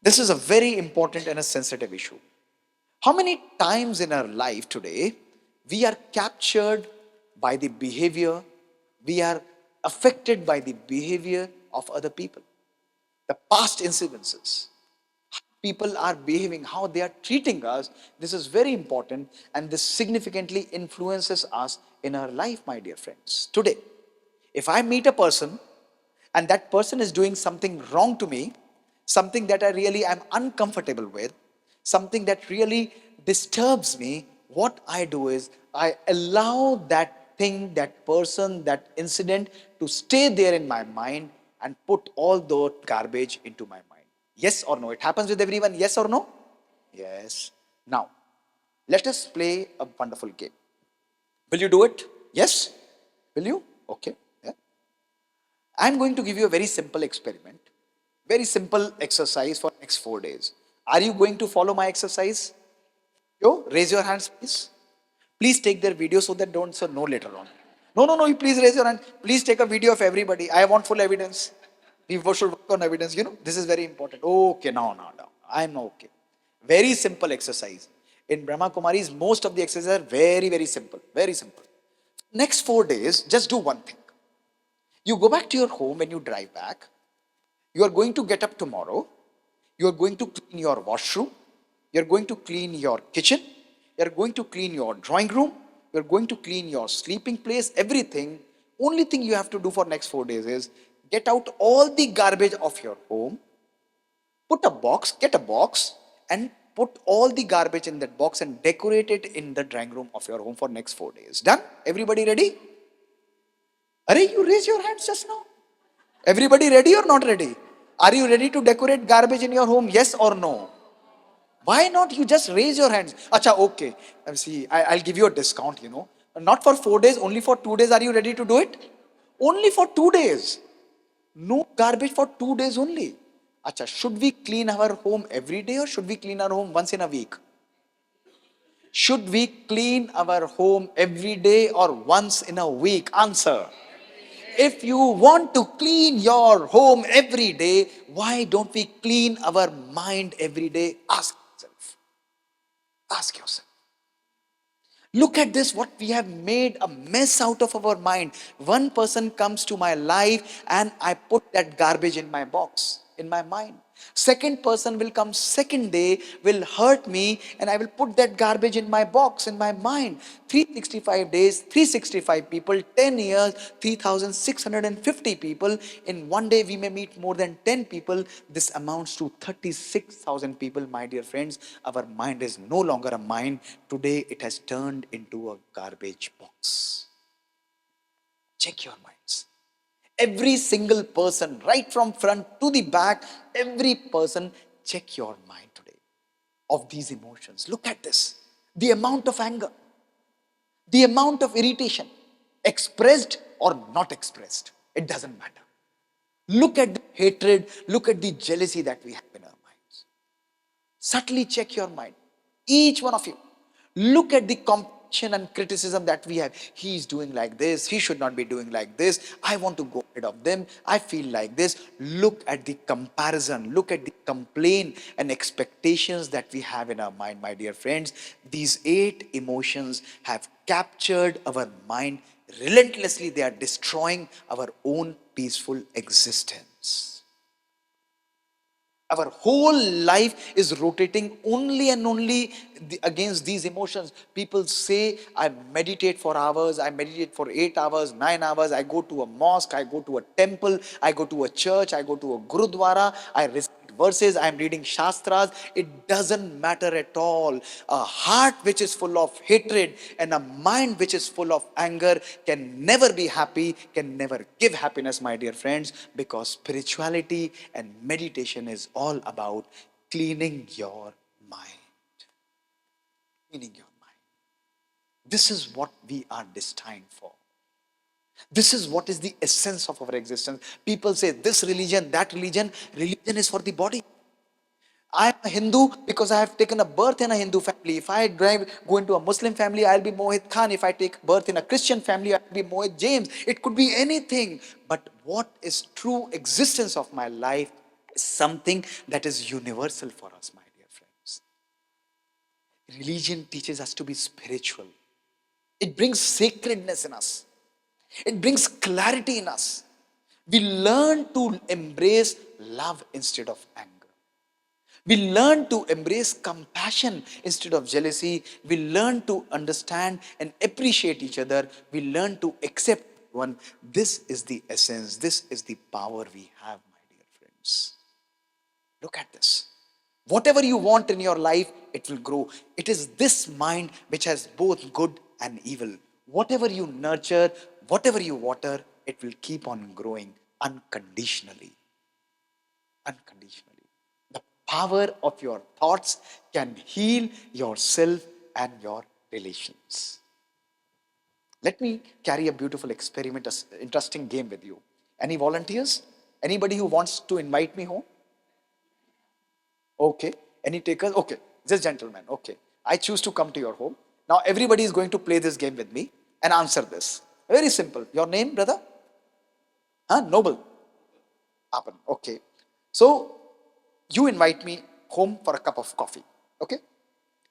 This is a very important and a sensitive issue. How many times in our life today we are captured by the behavior, we are affected by the behavior of other people? The past incidences, people are behaving, how they are treating us, this is very important and this significantly influences us in our life, my dear friends. Today, if I meet a person and that person is doing something wrong to me, something that I really am uncomfortable with, something that really disturbs me, what I do is I allow that thing, that person, that incident to stay there in my mind and put all the garbage into my mind. Yes or no? It happens with everyone. Yes or no? Yes. Now, let us play a wonderful game. Will you do it? Yes? Will you? Okay. Yeah. I'm going to give you a very simple experiment, very simple exercise for next 4 days. Are you going to follow my exercise? Yo, raise your hands, please. Please take their video so that don't say no later on. No, no, no, you please raise your hand. Please take a video of everybody. I want full evidence. We should work on evidence. This is very important. Okay, no, no, no. I'm okay. Very simple exercise. In Brahma Kumaris, most of the exercises are very, very simple. Very simple. Next 4 days, just do one thing. You go back to your home when you drive back. You are going to get up tomorrow. You are going to clean your washroom. You are going to clean your kitchen. You are going to clean your drawing room. You are going to clean your sleeping place, everything. Only thing you have to do for next 4 days is get out all the garbage of your home, put a box, get a box, and put all the garbage in that box and decorate it in the drawing room of your home for next 4 days. Done? Everybody ready? Arey, you raise your hands just now. Everybody ready or not ready? Are you ready to decorate garbage in your home? Yes or no? Why not you just raise your hands? Acha, okay. See, I'll give you a discount. Not for 4 days, only for 2 days. Are you ready to do it? Only for 2 days. No garbage for 2 days only. Acha, should we clean our home every day or should we clean our home once in a week? Should we clean our home every day or once in a week? Answer. If you want to clean your home every day, why don't we clean our mind every day? Ask yourself. Ask yourself. Look at this, what we have made a mess out of our mind. One person comes to my life and I put that garbage in my box, in my mind. Second person will come second day, will hurt me, and I will put that garbage in my box, in my mind. 365 days, 365 people, 10 years, 3,650 people. In one day, we may meet more than 10 people. This amounts to 36,000 people, my dear friends. Our mind is no longer a mind. Today, it has turned into a garbage box. Check your minds. Every single person, right from front to the back, every person, check your mind today of these emotions. Look at this. The amount of anger, the amount of irritation, expressed or not expressed, it doesn't matter. Look at the hatred, look at the jealousy that we have in our minds. Subtly check your mind. Each one of you. Look at the compassion and criticism that we have. He is doing like this. He should not be doing like this. I want to go ahead of them. I feel like this. Look at the comparison. Look at the complaint and expectations that we have in our mind, my dear friends. These 8 emotions have captured our mind relentlessly. They are destroying our own peaceful existence. Our whole life is rotating only and only against these emotions. People say, I meditate for hours, I meditate for 8 hours, 9 hours, I go to a mosque, I go to a temple, I go to a church, I go to a gurudwara, I recite verses, I am reading shastras. It doesn't matter at all. A heart which is full of hatred and a mind which is full of anger can never be happy, can never give happiness, my dear friends, because spirituality and meditation is all about cleaning your mind. Cleaning your mind. This is what we are destined for. This is what is the essence of our existence. People say this religion, that religion. Religion is for the body. I am a Hindu because I have taken a birth in a Hindu family. If I go into a Muslim family, I'll be Mohit Khan. If I take birth in a Christian family, I'll be Mohit James. It could be anything. But what is true existence of my life is something that is universal for us, my dear friends. Religion teaches us to be spiritual. It brings sacredness in us. It brings clarity in us. We learn to embrace love instead of anger. We learn to embrace compassion instead of jealousy. We learn to understand and appreciate each other. We learn to accept one. This is the essence. This is the power we have, my dear friends. Look at this. Whatever you want in your life, it will grow. It is this mind which has both good and evil. Whatever you nurture, whatever you water, it will keep on growing unconditionally. Unconditionally. The power of your thoughts can heal yourself and your relations. Let me carry a beautiful experiment, an interesting game with you. Any volunteers? Anybody who wants to invite me home? Okay. Any takers? Okay. This gentleman. Okay. I choose to come to your home. Now everybody is going to play this game with me and answer this. Very simple. Your name, brother? Huh? Noble. Apan. Okay. So you invite me home for a cup of coffee. Okay.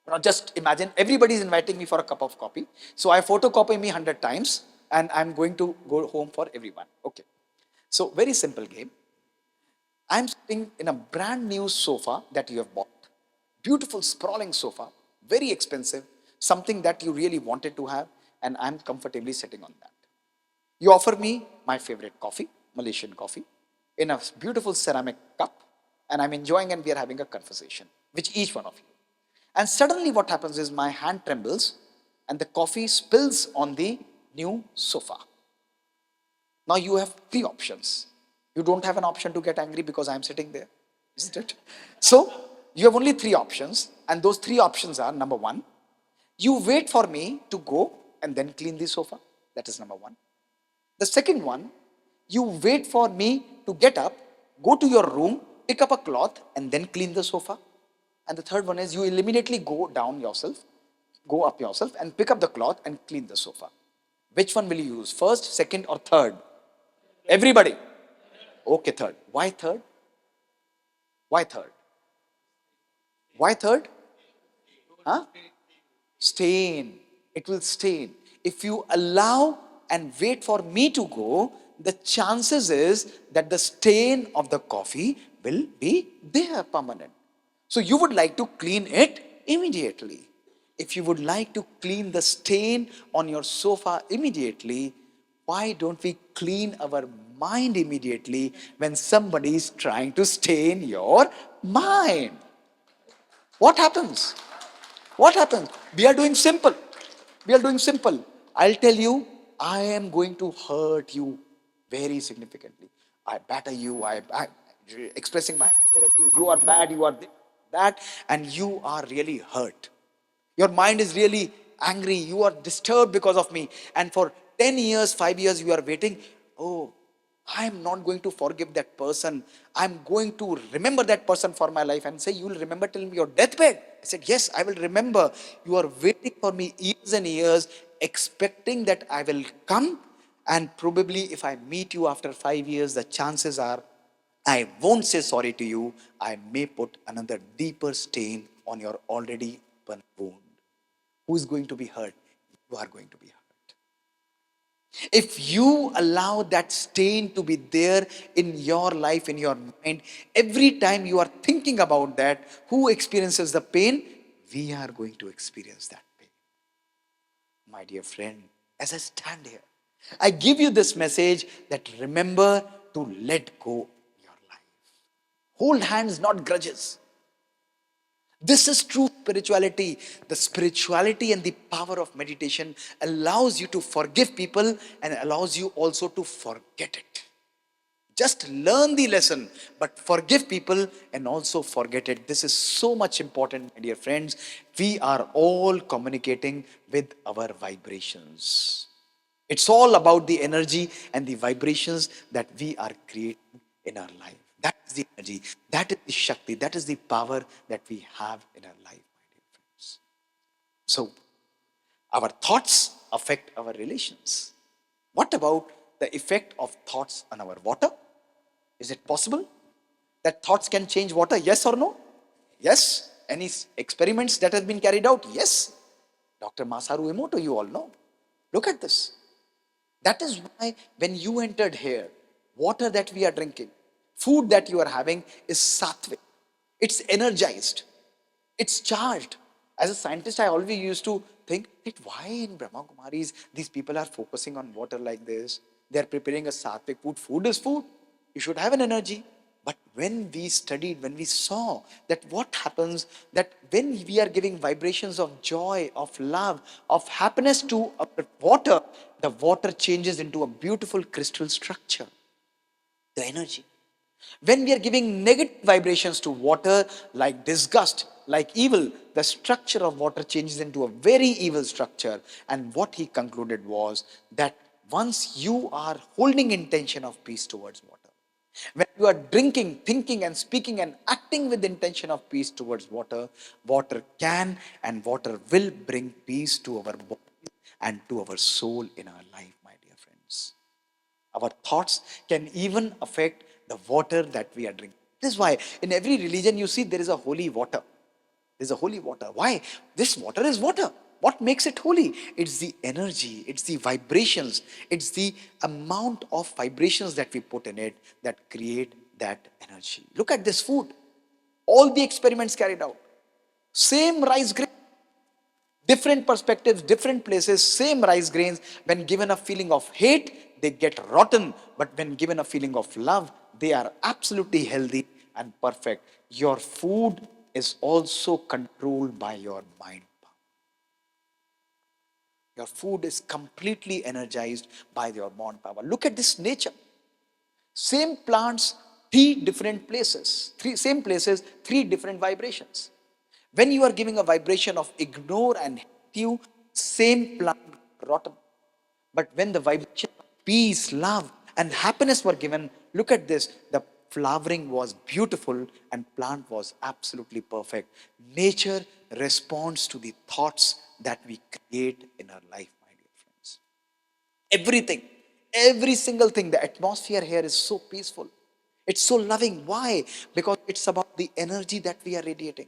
Now just imagine everybody is inviting me for a cup of coffee. So I photocopy me 100 times and I'm going to go home for everyone. Okay. So very simple game. I'm sitting in a brand new sofa that you have bought. Beautiful sprawling sofa, very expensive, something that you really wanted to have, and I'm comfortably sitting on that. You offer me my favorite coffee, Malaysian coffee, in a beautiful ceramic cup, and I'm enjoying and we are having a conversation, which each one of you. And suddenly what happens is my hand trembles and the coffee spills on the new sofa. Now you have three options. You don't have an option to get angry because I'm sitting there, isn't it? So you have only three options, and those three options are number one, you wait for me to go and then clean the sofa. That is number one. The second one, you wait for me to get up, go to your room, pick up a cloth, and then clean the sofa. And the third one is you will immediately go up yourself, and pick up the cloth and clean the sofa. Which one will you use? First, second, or third? Everybody. Okay, third. Why third? Why third? Why third? Huh? Stain. It will stain. If you allow and wait for me to go, the chances is that the stain of the coffee will be there permanent. So you would like to clean it immediately. If you would like to clean the stain on your sofa immediately, why don't we clean our mind immediately when somebody is trying to stain your mind? What happens? What happens? We are doing simple. We are doing simple. I'll tell you, I am going to hurt you very significantly. I batter you, I expressing my anger at you. You are bad, you are that, and you are really hurt. Your mind is really angry. You are disturbed because of me. And for 10 years, 5 years, you are waiting. Oh, I am not going to forgive that person. I'm going to remember that person for my life and say, you will remember till your deathbed. I said, yes, I will remember. You are waiting for me years and years, expecting that I will come. And probably if I meet you after 5 years, the chances are I won't say sorry to you. I may put another deeper stain on your already open wound. Who is going to be hurt? You are going to be hurt. If you allow that stain to be there in your life, in your mind, every time you are thinking about that, who experiences the pain? We are going to experience that pain. My dear friend, as I stand here, I give you this message that remember to let go your life. Hold hands, not grudges. This is true spirituality. The spirituality and the power of meditation allows you to forgive people and allows you also to forget it. Just learn the lesson, but forgive people and also forget it. This is so much important, my dear friends. We are all communicating with our vibrations. It's all about the energy and the vibrations that we are creating in our life. That is the energy, that is the Shakti, that is the power that we have in our life, my dear friends. So, our thoughts affect our relations. What about the effect of thoughts on our water? Is it possible that thoughts can change water? Yes or no? Yes. Any experiments that have been carried out? Yes. Dr. Masaru Emoto, you all know. Look at this. That is why when you entered here, water that we are drinking, food that you are having is sattvic. It's energized. It's charged. As a scientist, I always used to think that why in Brahma Kumaris these people are focusing on water like this. They are preparing a sattvic food. Food is food. You should have an energy. But when we studied, when we saw that what happens, that when we are giving vibrations of joy, of love, of happiness to water, the water changes into a beautiful crystal structure, the energy. When we are giving negative vibrations to water, like disgust, like evil, the structure of water changes into a very evil structure. And what he concluded was that once you are holding intention of peace towards water, when you are drinking, thinking, and speaking and acting with intention of peace towards water, water can and water will bring peace to our body and to our soul in our life, my dear friends. Our thoughts can even affect the water that we are drinking. This is why in every religion you see there is a holy water. There's a holy water. Why? This water is water. What makes it holy? It's the energy, it's the vibrations, it's the amount of vibrations that we put in it that create that energy. Look at this food. All the experiments carried out. Same rice grain, different perspectives, different places, same rice grains. When given a feeling of hate, they get rotten. But when given a feeling of love, they are absolutely healthy and perfect. Your food is also controlled by your mind. Your food is completely energized by your mind power. Look at this nature. Same plants, three different places. Same places, three different vibrations. When you are giving a vibration of ignore and hate you, same plant rotten. But when the vibration of peace, love, and happiness were given, look at this. The flowering was beautiful and plant was absolutely perfect. Nature responds to the thoughts that we create in our life, my dear friends. Everything, every single thing, the atmosphere here is so peaceful. It's so loving. Why? Because it's about the energy that we are radiating.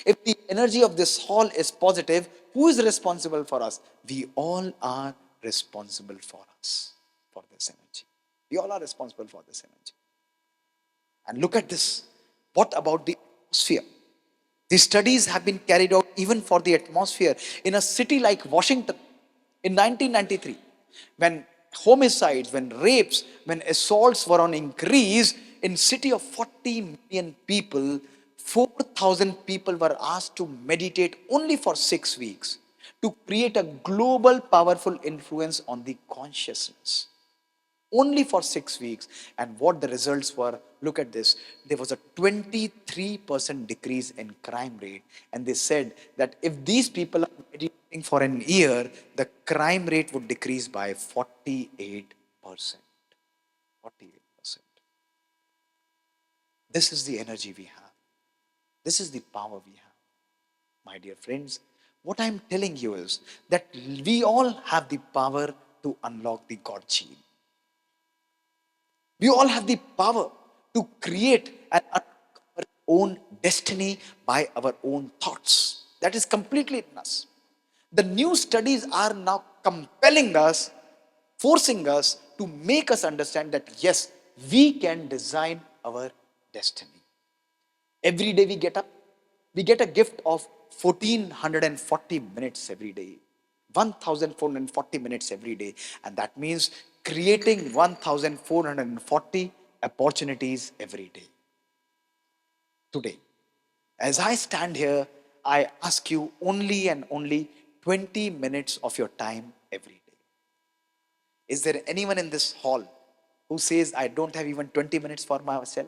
If the energy of this hall is positive, who is responsible for us? We all are responsible for us, for this energy. We all are responsible for this energy. And look at this. What about the atmosphere? The studies have been carried out even for the atmosphere in a city like Washington in 1993, when homicides, when rapes, when assaults were on increase in city of 40 million people, 4,000 people were asked to meditate only for 6 weeks to create a global powerful influence on the consciousness only for 6 weeks. And what the results were, look at this. There was a 23% decrease in crime rate. And they said that if these people are meditating for an year, the crime rate would decrease by 48%. 48%. This is the energy we have. This is the power we have. My dear friends, what I'm telling you is that we all have the power to unlock the God gene. We all have the power to create and unlock our own destiny by our own thoughts. That is completely in us. The new studies are now compelling us, forcing us to make us understand that yes, we can design our destiny. Every day we get up, we get a gift of 1440 minutes every day. 1440 minutes every day. And that means creating 1440 opportunities every day. Today, as I stand here, I ask you only and only 20 minutes of your time every day. Is there anyone in this hall who says, I don't have even 20 minutes for myself?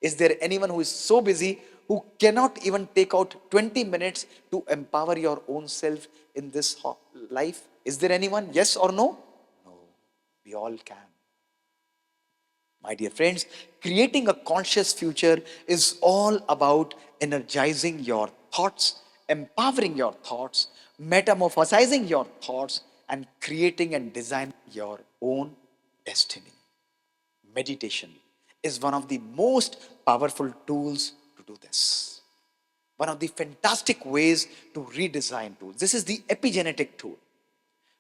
Is there anyone who is so busy who cannot even take out 20 minutes to empower your own self in this life? Is there anyone? Yes or no? No. We all can. My dear friends, creating a conscious future is all about energizing your thoughts, empowering your thoughts, metamorphosizing your thoughts, and creating and designing your own destiny. Meditation is one of the most powerful tools to do this. One of the fantastic ways to redesign tools. This is the epigenetic tool.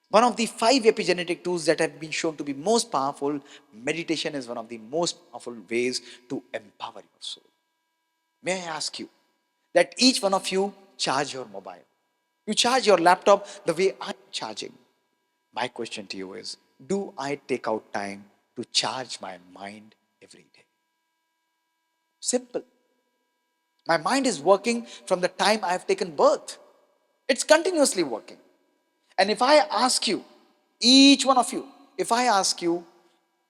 One of the five epigenetic tools that have been shown to be most powerful. Meditation is one of the most powerful ways to empower your soul. May I ask you that each one of you charge your mobile? You charge your laptop the way I'm charging. My question to you is, do I take out time to charge my mind every day? Simple. My mind is working from the time I have taken birth. It's continuously working. And if I ask you, each one of you, if I ask you,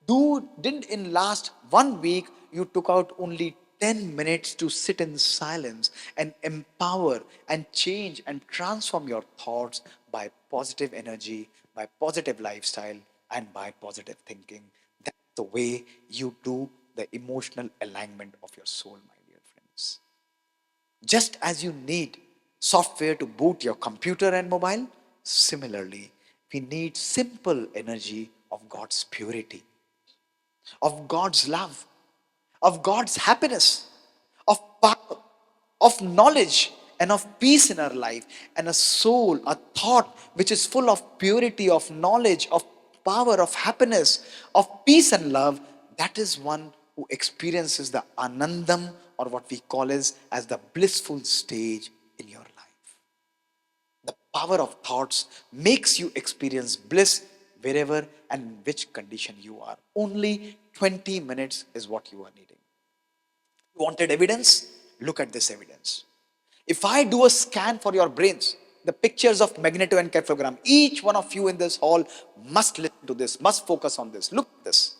didn't in last 1 week you took out only 10 minutes to sit in silence and empower and change and transform your thoughts by positive energy, by positive lifestyle, and by positive thinking? That's the way you do the emotional alignment of your soul, my dear friends. Just as you need software to boot your computer and mobile, similarly, we need simple energy of God's purity, of God's love, of God's happiness, of power, of knowledge, and of peace in our life, and a soul, a thought which is full of purity, of knowledge, of power, of happiness, of peace and love. That is one who experiences the anandam, or what we call as the blissful stage in your life. The power of thoughts makes you experience bliss wherever and in which condition you are. Only 20 minutes is what you are needing. You wanted evidence? Look at this evidence. If I do a scan for your brains, the pictures of magnetoencephalogram, each one of you in this hall must listen to this, must focus on this. Look at this.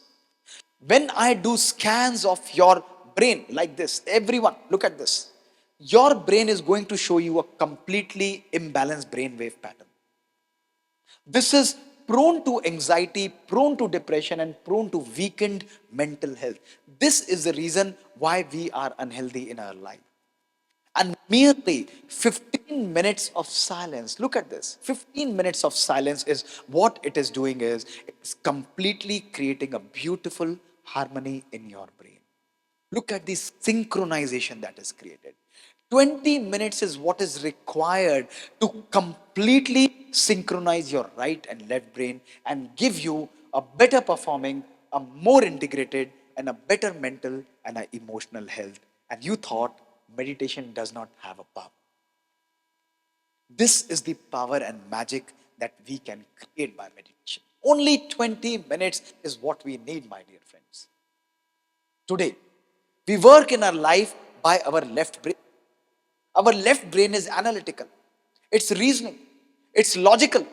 When I do scans of your brain like this, everyone, look at this. Your brain is going to show you a completely imbalanced brainwave pattern. This is prone to anxiety, prone to depression, and prone to weakened mental health. This is the reason why we are unhealthy in our life. And merely 15 minutes of silence, look at this, 15 minutes of silence is what it is doing, is it's completely creating a beautiful harmony in your brain. Look at this synchronization that is created. 20 minutes is what is required to completely synchronize your right and left brain and give you a better performing, a more integrated, and a better mental and a emotional health. And you thought meditation does not have a power. This is the power and magic that we can create by meditation. Only 20 minutes is what we need, my dear friends. Today, we work in our life by our left brain. Our left brain is analytical, it's reasoning, it's logical,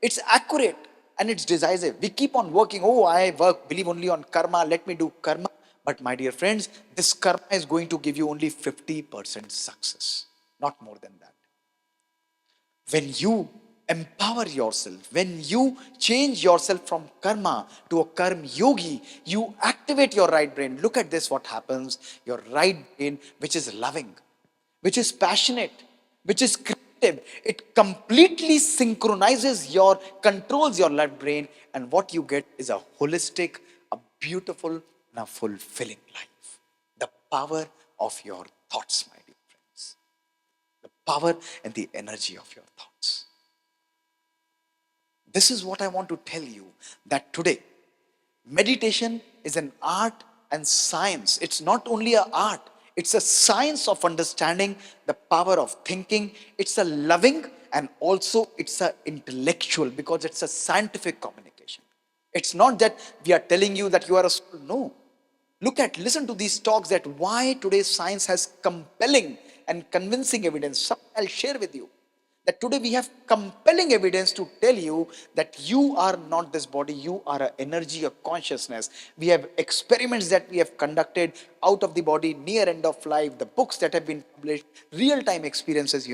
it's accurate, and it's decisive. We keep on working. Oh, I work, believe only on karma, let me do karma. But my dear friends, this karma is going to give you only 50% success, not more than that. When you empower yourself, when you change yourself from karma to a karma yogi, you activate your right brain. Look at this, what happens. Your right brain, which is loving, which is passionate, which is creative, it completely synchronizes your, controls your left brain, and what you get is a holistic, a beautiful, and a fulfilling life. The power of your thoughts, my dear friends. The power and the energy of your thoughts. This is what I want to tell you, that today, meditation is an art and science. It's not only an art, it's a science of understanding the power of thinking. It's a loving, and also it's an intellectual, because it's a scientific communication. It's not that we are telling you that you are a soul. No. Listen to these talks, that why today's science has compelling and convincing evidence. Some I'll share with you. That today we have compelling evidence to tell you that you are not this body, you are an energy of consciousness. We have experiments that we have conducted out of the body, near end of life, the books that have been published, real time experiences,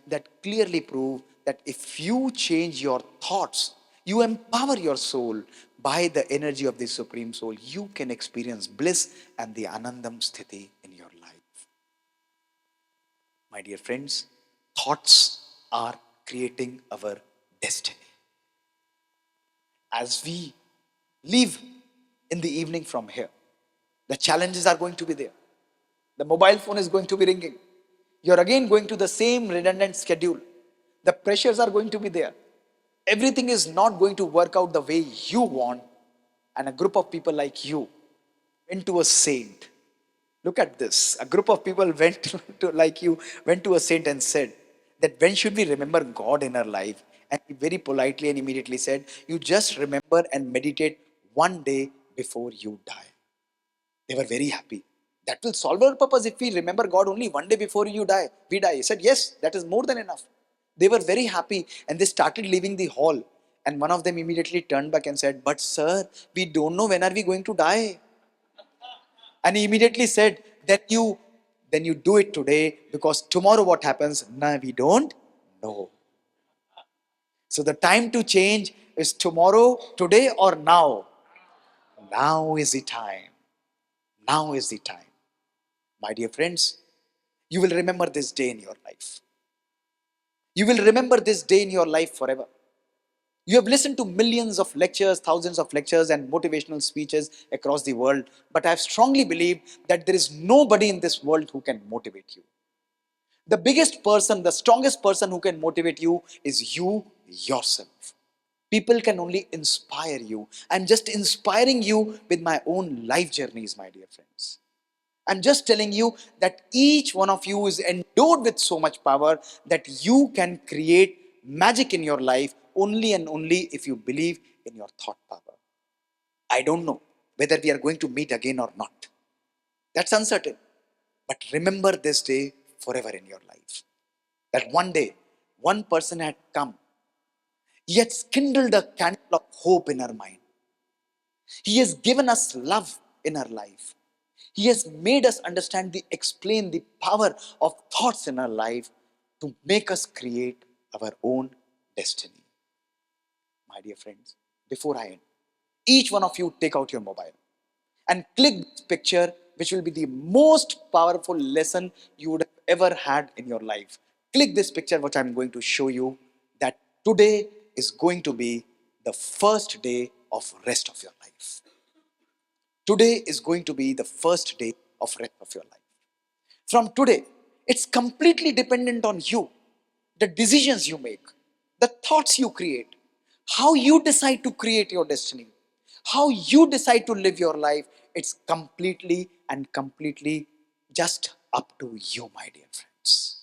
that clearly prove that if you change your thoughts, you empower your soul, by the energy of the Supreme Soul, you can experience bliss and the Anandam Sthiti in your life. My dear friends, thoughts are creating our destiny. As we leave in the evening from here, the challenges are going to be there. The mobile phone is going to be ringing. You're again going to the same redundant schedule. The pressures are going to be there. Everything is not going to work out the way you want. And a group of people like you went to a saint. Look at this. A group of people went to like you, went to a saint and said that when should we remember God in our life? And he very politely and immediately said, you just remember and meditate one day before you die. They were very happy. That will solve our purpose if we remember God only one day before you die. We die. He said, yes, that is more than enough. They were very happy and they started leaving the hall. And one of them immediately turned back and said, but sir, we don't know when are we going to die. And he immediately said, then you do it today because tomorrow what happens? Nah, we don't know. So the time to change is tomorrow, today, or now. Now is the time. Now is the time. My dear friends, you will remember this day in your life. You will remember this day in your life forever. You have listened to millions of lectures, thousands of lectures, and motivational speeches across the world, but I strongly believe that there is nobody in this world who can motivate you. The biggest person, the strongest person who can motivate you is you yourself. People can only inspire you. I'm just inspiring you with my own life journeys, my dear friends. I'm just telling you that each one of you is endowed with so much power that you can create magic in your life only and only if you believe in your thought power. I don't know whether we are going to meet again or not. That's uncertain. But remember this day forever in your life. That one day, one person had come. He had kindled a candle of hope in our mind. He has given us love in our life. He has made us understand explain the power of thoughts in our life to make us create our own destiny. My dear friends, before I end, each one of you take out your mobile and click this picture, which will be the most powerful lesson you would have ever had in your life. Click this picture, which I'm going to show you that today is going to be the first day of rest of your life. Today is going to be the first day of rest of your life. From today, it's completely dependent on you, the decisions you make, the thoughts you create, how you decide to create your destiny, how you decide to live your life. It's completely and completely just up to you, my dear friends.